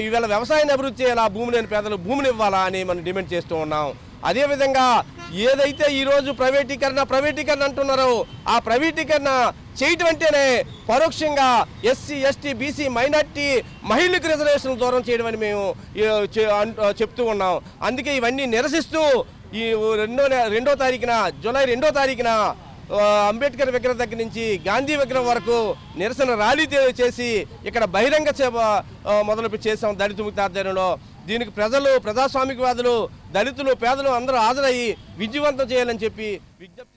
ఈవేళ వ్యవసాయాన్ని అభివృద్ధి చేయాలా, భూమి లేని పేదలు భూమిని ఇవ్వాలా అని మనం డిమాండ్ చేస్తూ ఉన్నాం. అదేవిధంగా ఏదైతే ఈరోజు ప్రైవేటీకరణ అంటున్నారో ఆ ప్రైవేటీకరణ చేయటం అంటేనే పరోక్షంగా ఎస్సీ, ఎస్టీ, బీసీ, మైనార్టీ మహిళలకు రిజర్వేషన్ దూరం చేయడం అని మేము చెప్తూ ఉన్నాం. అందుకే ఇవన్నీ నిరసిస్తూ ఈ 2వ తారీఖున, జూలై 2వ తారీఖున అంబేద్కర్ విగ్రహం దగ్గర నుంచి గాంధీ విగ్రహం వరకు నిరసన ర్యాలీ చేసి ఇక్కడ బహిరంగ మొదలు చేసాం దళిత విముక్తి ఆధ్వర్యంలో. దీనికి ప్రజలు, ప్రజాస్వామికవాదులు, దళితులు, పేదలు అందరూ హాజరయ్యి విజయవంతం చేయాలని చెప్పి విజ్ఞప్తి.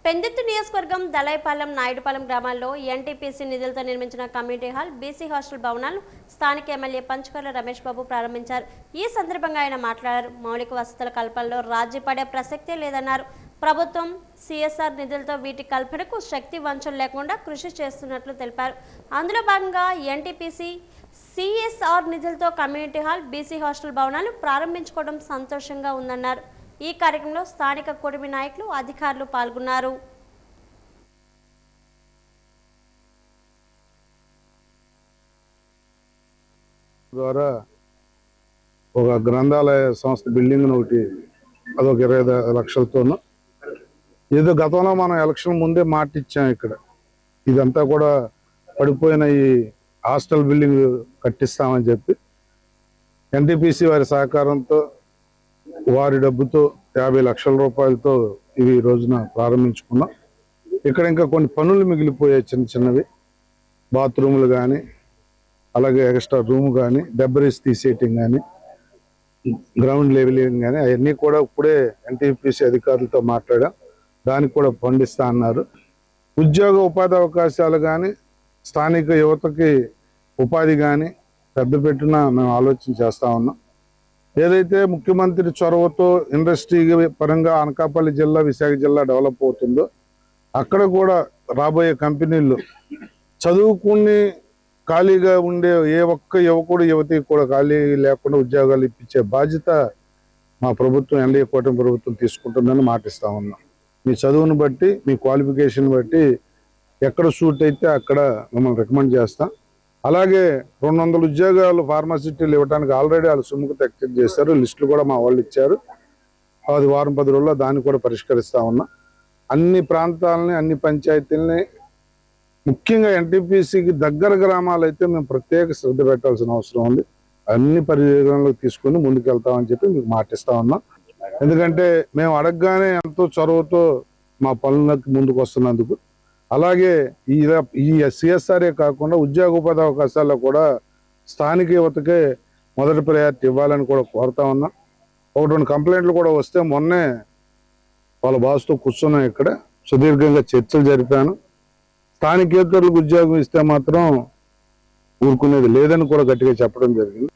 పెందుర్తి నియోజకవర్గం దళాయిపాలెం, నాయుడుపాలెం గ్రామాల్లో ఎన్టీపీసీ నిధులతో నిర్మించిన కమ్యూనిటీ హాల్, బీసీ హాస్టల్ భవనాలను స్థానిక ఎమ్మెల్యే పంచకర్ల రమేష్ బాబు ప్రారంభించారు. ఈ సందర్భంగా ఆయన మాట్లాడారు. మౌలిక వసతుల కల్పనలో రాజీ పడే ప్రసక్తే లేదన్నారు. ప్రభుత్వం సిఎస్ఆర్ నిధులతో వీటి కల్పనకు శక్తి వంచన లేకుండా కృషి చేస్తున్నట్లు తెలిపారు. అందులో భాగంగా ఎన్టీపీసీ సిఎస్ఆర్ నిధులతో కమ్యూనిటీ హాల్, బీసీ హాస్టల్ భవనాలు ప్రారంభించుకోవడం సంతోషంగా ఉందన్నారు. ఈ కార్యక్రమంలో స్థానిక కూటమి నాయకులు, అధికారులు పాల్గొన్నారు. ద్వారా ఒక గ్రంథాలయ సంస్థ బిల్డింగ్ ఒకటి, అదొక 20 లక్షలతోనూ, ఏదో గతంలో మనం ఎలక్షన్ ముందే మాట ఇచ్చాం. ఇక్కడ ఇదంతా కూడా పడిపోయిన ఈ హాస్టల్ బిల్డింగ్ కట్టిస్తామని చెప్పి ఎన్టీపీసీ వారి సహకారంతో, వారి డబ్బుతో 50 లక్షల రూపాయలతో ఇవి ఈ రోజున ప్రారంభించుకున్నాం. ఇక్కడ ఇంకా కొన్ని పనులు మిగిలిపోయాయి, చిన్నవి బాత్రూములు కానీ, అలాగే ఎక్స్ట్రా రూమ్ కానీ, డెబ్బరీస్ తీసేయటం కానీ, గ్రౌండ్ లెవెలింగ్ కానీ, అవన్నీ కూడా ఇప్పుడే ఎన్టీపీసీ అధికారులతో మాట్లాడాం. దానికి కూడా పండిస్తా అన్నారు. ఉద్యోగ ఉపాధి అవకాశాలు కానీ, స్థానిక యువతకి ఉపాధి కానీ పెద్ద పెట్టిన మేము ఆలోచన చేస్తా ఉన్నాం. ఏదైతే ముఖ్యమంత్రి చొరవతో ఇండస్ట్రీ పరంగా అనకాపల్లి జిల్లా, విశాఖ జిల్లా డెవలప్ అవుతుందో అక్కడ కూడా రాబోయే కంపెనీలు చదువుకుని ఖాళీగా ఉండే ఏ ఒక్క యువకుడు, యువతి కూడా ఖాళీ లేకుండా ఉద్యోగాలు ఇప్పించే బాధ్యత మా ప్రభుత్వం, ఎన్డీఏ కూటమి ప్రభుత్వం తీసుకుంటుందని మాటిస్తా ఉన్నాం. మీ చదువును బట్టి, మీ క్వాలిఫికేషన్ బట్టి ఎక్కడ సూట్ అయితే అక్కడ మిమ్మల్ని రికమెండ్ చేస్తాం. అలాగే 200 ఉద్యోగాలు ఫార్మాసిటీలు ఇవ్వడానికి ఆల్రెడీ వాళ్ళు సుముఖత ఎక్స్పెక్ట్ చేశారు. లిస్టులు కూడా మా వాళ్ళు ఇచ్చారు. అది వారం 10 రోజుల్లో దాన్ని కూడా పరిష్కరిస్తా ఉన్నాం. అన్ని ప్రాంతాలని, అన్ని పంచాయతీలని, ముఖ్యంగా ఎన్టీపీసీకి దగ్గర గ్రామాలు అయితే మేము ప్రత్యేక శ్రద్ధ పెట్టాల్సిన అవసరం ఉంది. అన్ని పరిగణలోకి తీసుకుని ముందుకెళ్తామని చెప్పి మీకు మాటిస్తా ఉన్నాం. ఎందుకంటే మేము అడగగానే ఎంతో చొరవతో మా పనులకు ముందుకు వస్తున్నందుకు అలాగే ఈ సిఎస్ఆర్ఏ కాకుండా ఉద్యోగోపాధి అవకాశాల్లో కూడా స్థానిక యువతకే మొదటి ప్రయారిటీ ఇవ్వాలని కూడా కోరుతా ఉన్నా. 1-2 కంప్లైంట్లు కూడా వస్తే మొన్నే వాళ్ళ బాస్తో కూర్చున్నాం, ఇక్కడ సుదీర్ఘంగా చర్చలు జరిపాను. స్థానికేతరులకు ఉద్యోగం ఇస్తే మాత్రం ఊరుకునేది లేదని కూడా గట్టిగా చెప్పడం జరిగింది.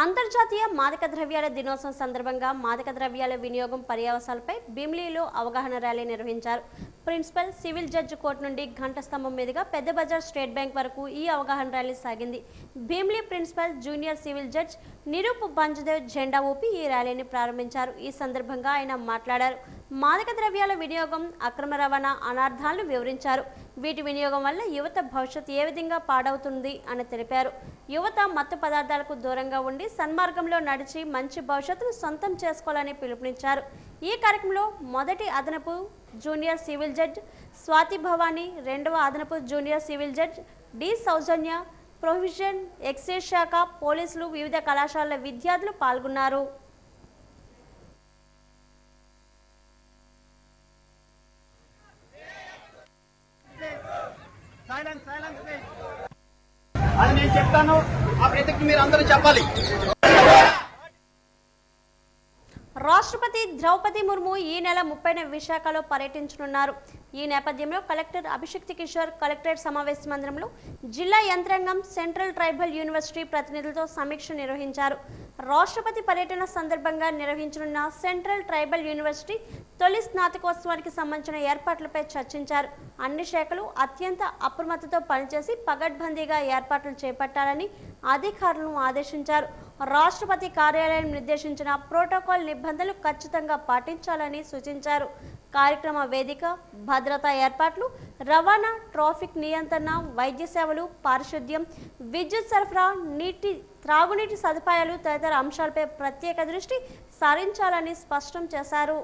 అంతర్జాతీయ మాదక ద్రవ్యాల దినోత్సవం సందర్భంగా మాదక ద్రవ్యాల వినియోగం పర్యవసాలపై భీమిలీలో అవగాహన ర్యాలీ నిర్వహించారు. ప్రిన్సిపల్ సివిల్ జడ్జి కోర్టు నుండి ఘంట స్తంభం మీదుగా పెద్ద బజార్ స్టేట్ బ్యాంక్ వరకు ఈ అవగాహన ర్యాలీ సాగింది. Bheemili principal junior civil judge Nirup Banjdev జెండా ఊపి ఈ ర్యాలీని ప్రారంభించారు. ఈ సందర్భంగా ఆయన మాట్లాడారు. మాదక ద్రవ్యాల వినియోగం, అక్రమ రవాణా అనార్థాలను వివరించారు. వీటి వినియోగం వల్ల యువత భవిష్యత్తు ఏ విధంగా పాడవుతుంది అని తెలిపారు. యువత మత్తు పదార్థాలకు దూరంగా ఉండి సన్మార్గంలో నడిచి మంచి భవిష్యత్తును సొంతం చేసుకోవాలని పిలుపునిచ్చారు. ఈ కార్యక్రమంలో మొదటి అదనపు junior civil judge Swathi Bhavani, రెండవ అదనపు జూనియర్ సివిల్ జడ్జ్ డి సౌజన్య, ప్రొవిజన్ ఎక్సైజ్ శాఖ, పోలీసులు, వివిధ కళాశాలల విద్యార్థులు పాల్గొన్నారు. అది నేను చెప్తాను, ఆ ప్రతిజ్ఞ మీరు అందరూ చెప్పాలి. రాష్ట్రపతి ద్రౌపది ముర్ము ఈ నెల 30న విశాఖలో పర్యటించనున్నారు. ఈ నేపథ్యంలో కలెక్టర్ అభిషిక్తి కిషోర్ కలెక్టరేట్ సమావేశ మందిరంలో జిల్లా యంత్రాంగం, సెంట్రల్ ట్రైబల్ యూనివర్సిటీ ప్రతినిధులతో సమీక్ష నిర్వహించారు. రాష్ట్రపతి పర్యటన సందర్భంగా నిర్వహించనున్న సెంట్రల్ ట్రైబల్ యూనివర్సిటీ తొలి స్నాతకోత్సవానికి సంబంధించిన ఏర్పాట్లపై చర్చించారు. అన్ని శాఖలు అత్యంత అప్రమత్తతో పనిచేసి పగడ్బందీగా ఏర్పాట్లు చేపట్టాలని అధికారులను ఆదేశించారు. రాష్ట్రపతి కార్యాలయం నిర్దేశించిన ప్రోటోకాల్ నిబంధనలు ఖచ్చితంగా పాటించాలని సూచించారు. కార్యక్రమ వేదిక, భద్రతా ఏర్పాట్లు, రవాణా, ట్రాఫిక్ నియంత్రణ, వైద్య సేవలు, పారిశుద్ధ్యం, విద్యుత్ సరఫరా, త్రాగునీటి సదుపాయాలు తదితర అంశాలపై ప్రత్యేక దృష్టి సారించాలని స్పష్టం చేశారు.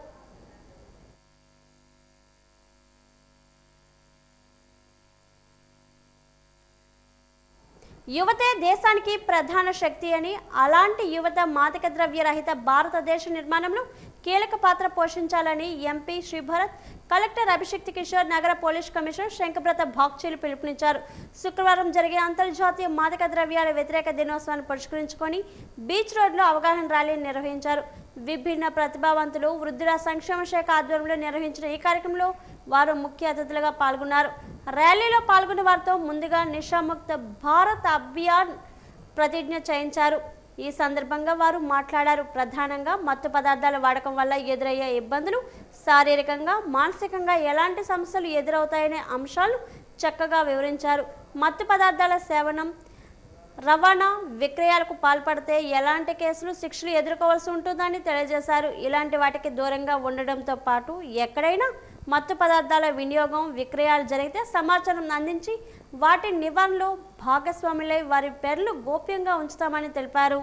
యువతే దేశానికి ప్రధాన శక్తి అని, అలాంటి యువత మాదక ద్రవ్య రహిత భారతదేశ నిర్మాణంలో కీలక పాత్ర పోషించాలని ఎంపీ శ్రీభరత్, కలెక్టర్ అభిషిక్తి కిషోర్, నగర పోలీస్ కమిషనర్ శంకబ్రత బాగ్చీలు పిలుపునిచ్చారు. శుక్రవారం జరిగే అంతర్జాతీయ మాదక ద్రవ్యాల వ్యతిరేక దినోత్సవాన్ని పురస్కరించుకొని బీచ్ రోడ్లో అవగాహన ర్యాలీ నిర్వహించారు. విభిన్న ప్రతిభావంతులు, వృద్ధుల సంక్షేమ శాఖ ఆధ్వర్యంలో నిర్వహించిన ఈ కార్యక్రమంలో వారు ముఖ్య అతిథులుగా పాల్గొన్నారు. ర్యాలీలో పాల్గొన్న వారితో ముందుగా నిషాముక్త భారత్ అభియాన్ ప్రతిజ్ఞ చేయించారు. ఈ సందర్భంగా వారు మాట్లాడారు. ప్రధానంగా మత్తు పదార్థాల వాడకం వల్ల ఎదురయ్యే ఇబ్బందులు, శారీరకంగా, మానసికంగా ఎలాంటి సమస్యలు ఎదురవుతాయనే అంశాలు చక్కగా వివరించారు. మత్తు పదార్థాల సేవనం, రవాణా, విక్రయాలకు పాల్పడితే ఎలాంటి కేసులు, శిక్షలు ఎదుర్కోవాల్సి ఉంటుందని తెలియజేశారు. ఇలాంటి వాటికి దూరంగా ఉండడంతో పాటు ఎక్కడైనా మత్తు పదార్థాల వినియోగం, విక్రయాలు జరిగితే సమాచారం అందించి వాటి నివారణలో భాగస్వాములై వారి పేర్లు గోప్యంగా ఉంచుతామని తెలిపారు.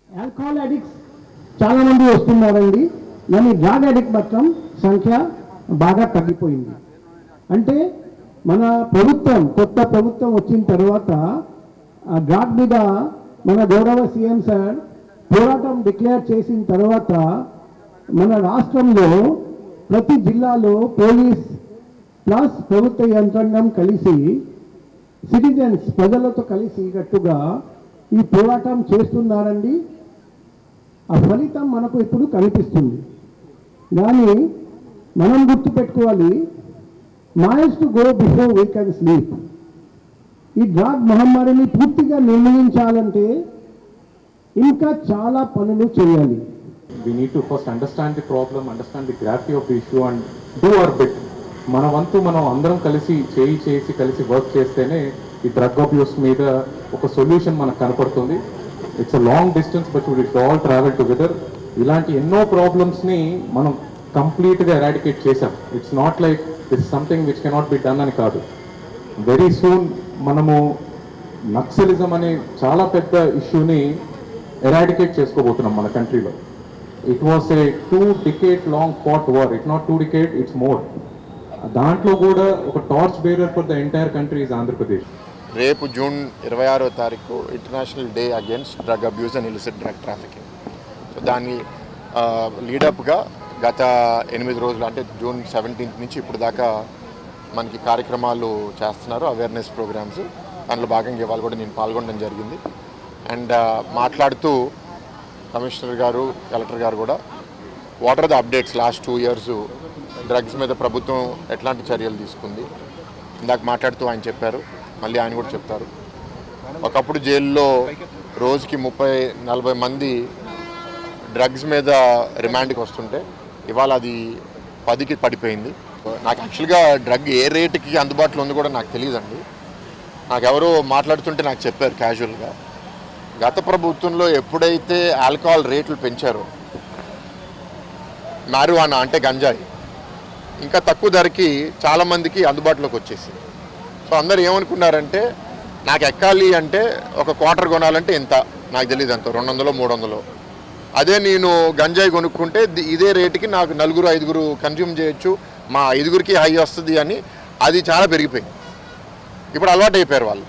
ఆల్కహాల్ అడిక్ట్స్ చాలా మంది వస్తున్నారండి, కానీ డ్రగ్ అడిక్ట్ మాత్రం సంఖ్య బాగా తగ్గిపోయింది. అంటే మన ప్రభుత్వం, కొత్త ప్రభుత్వం వచ్చిన తర్వాత ఆ డ్రగ్ మీద మన గౌరవ సీఎం సార్ పోరాటం డిక్లేర్ చేసిన తర్వాత మన రాష్ట్రంలో ప్రతి జిల్లాలో పోలీస్ ప్లస్ ప్రభుత్వ యంత్రాంగం కలిసి, సిటిజన్స్ ప్రజలతో కలిసి గట్టుగా ఈ పోరాటం చేస్తున్నారండి. ఆ ఫలితం మనకు ఇప్పుడు కనిపిస్తుంది. కానీ మనం గుర్తుపెట్టుకోవాలి, miles to go before we can sleep. ఈ డ్రగ్ మహమ్మారిని పూర్తిగా నిర్మూలించాలంటే ఇంకా చాలా పనులు చేయాలి. We need to first understand the problem, understand the gravity of the issue and do our bit. మన వంతు మనం అందరం కలిసి కలిసి వర్క్ చేస్తేనే ఈ డ్రగ్ అబ్యూస్ మీద ఒక సొల్యూషన్ మనకు కనపడుతుంది. It's a long distance but we all travel together. ఇలాంటి ఎన్నో ప్రాబ్లమ్స్ని మనం కంప్లీట్గా ఎరాడికేట్ చేసాం. It's not like this something which cannot be done అని కాదు. వెరీ సూన్ మనము నక్సలిజం అనే చాలా పెద్ద ఇష్యూని ఎరాడికేట్ చేసుకోబోతున్నాం మన కంట్రీలో. It was a 2 decade long fought war. It not 2 decade, it's more. దాంట్లో కూడా ఒక torch bearer for the entire country is Andhra Pradesh. రేపు జూన్ 26వ తారీఖు international day against drug abuse and illicit drug trafficking. So దాన్ని లీడప్గా గత 8 రోజులు అంటే జూన్ 17 నుంచి ఇప్పుడు దాకా మనకి కార్యక్రమాలు చేస్తున్నారు, అవేర్నెస్ ప్రోగ్రామ్స్. దాంట్లో భాగంగా ఇవాళ కూడా నేను పాల్గొనడం జరిగింది. అండ్ మాట్లాడుతూ కమిషనర్ గారు, కలెక్టర్ గారు కూడా what are the updates last 2 years drugs మీద ప్రభుత్వం ఎట్లాంటి చర్యలు తీసుకుంది ఇందాక మాట్లాడుతూ ఆయన చెప్పారు, మళ్ళీ ఆయన కూడా చెప్తారు. ఒకప్పుడు జైల్లో రోజుకి 30-40 మంది డ్రగ్స్ మీద రిమాండ్కి వస్తుంటే ఇవాళ అది 10కి పడిపోయింది. నాకు యాక్చువల్గా డ్రగ్ ఏ రేటుకి అందుబాటులో ఉంది కూడా నాకు తెలియదండి. నాకు ఎవరో మాట్లాడుతుంటే నాకు చెప్పారు క్యాజువల్గా, గత ప్రభుత్వంలో ఎప్పుడైతే ఆల్కహాల్ రేట్లు పెంచారో మారివానా అంటే గంజాయి ఇంకా తక్కువ ధరకి చాలామందికి అందుబాటులోకి వచ్చేసింది. సో అందరు ఏమనుకున్నారంటే నాకు ఎక్కాలి అంటే ఒక క్వార్టర్ కొనాలంటే ఎంత, నాకు తెలియదు ఎంత, 200-300. అదే నేను గంజాయి కొనుక్కుంటే ఇదే రేటుకి నాకు 4-5 కన్జ్యూమ్ చేయొచ్చు, మా 5 హై వస్తుంది అని అది చాలా పెరిగిపోయింది. ఇప్పుడు అలవాటు అయిపోయారు వాళ్ళు.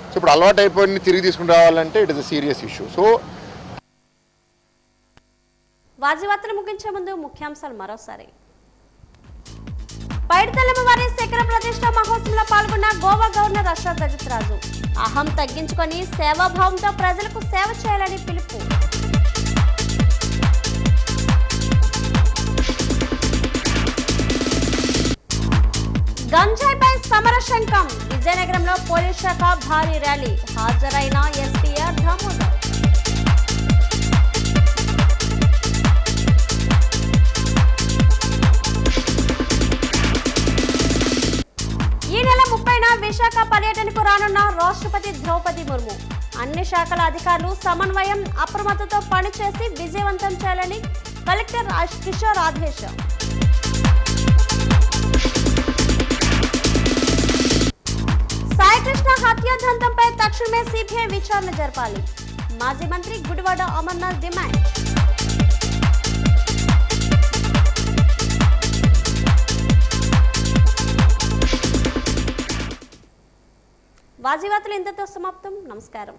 సో ఇప్పుడు అలవాటు అయిపోయి తిరిగి తీసుకుని రావాలంటే it is a serious issue. So వాజీవార్తలు ముగించే ముందు ముఖ్యాంశాలు మరోసారి. పైడితల్లమ్మ వారి శిఖర ప్రతిష్ట మహోత్సవంలో పాల్గొన్న గోవా గవర్నర్ అశోక్ గజపతిరాజు అహం తగ్గించుకొని సేవాభావంతో ప్రజలకు సేవ చేయాలని పిలుపు. గంజాయిపై సమరశంఖం, విజయనగరంలో పోలీస్ శాఖ భారీ ర్యాలీ, హాజరైన ఎస్పీఆర్ దామోదర్. ఈ నెల 30న విశాఖ పర్యటనకు రానున్న రాష్ట్రపతి ద్రౌపది ముర్ము. అన్ని శాఖల అధికారులు సమన్వయం, అప్రమత్తతో పనిచేసి విజయవంతం చేయాలని కలెక్టర్ కిషోర్ ఆదేశం. సాయికృష్ణ హత్యాదంతంపై తక్షణమే సిబిఐ విచారణ జరపాలి, మాజీ మంత్రి గుడివాడ అమర్నాథ్ డిమాండ్. వాజీవార్తలు ఇంతతో సమాప్తం. నమస్కారం.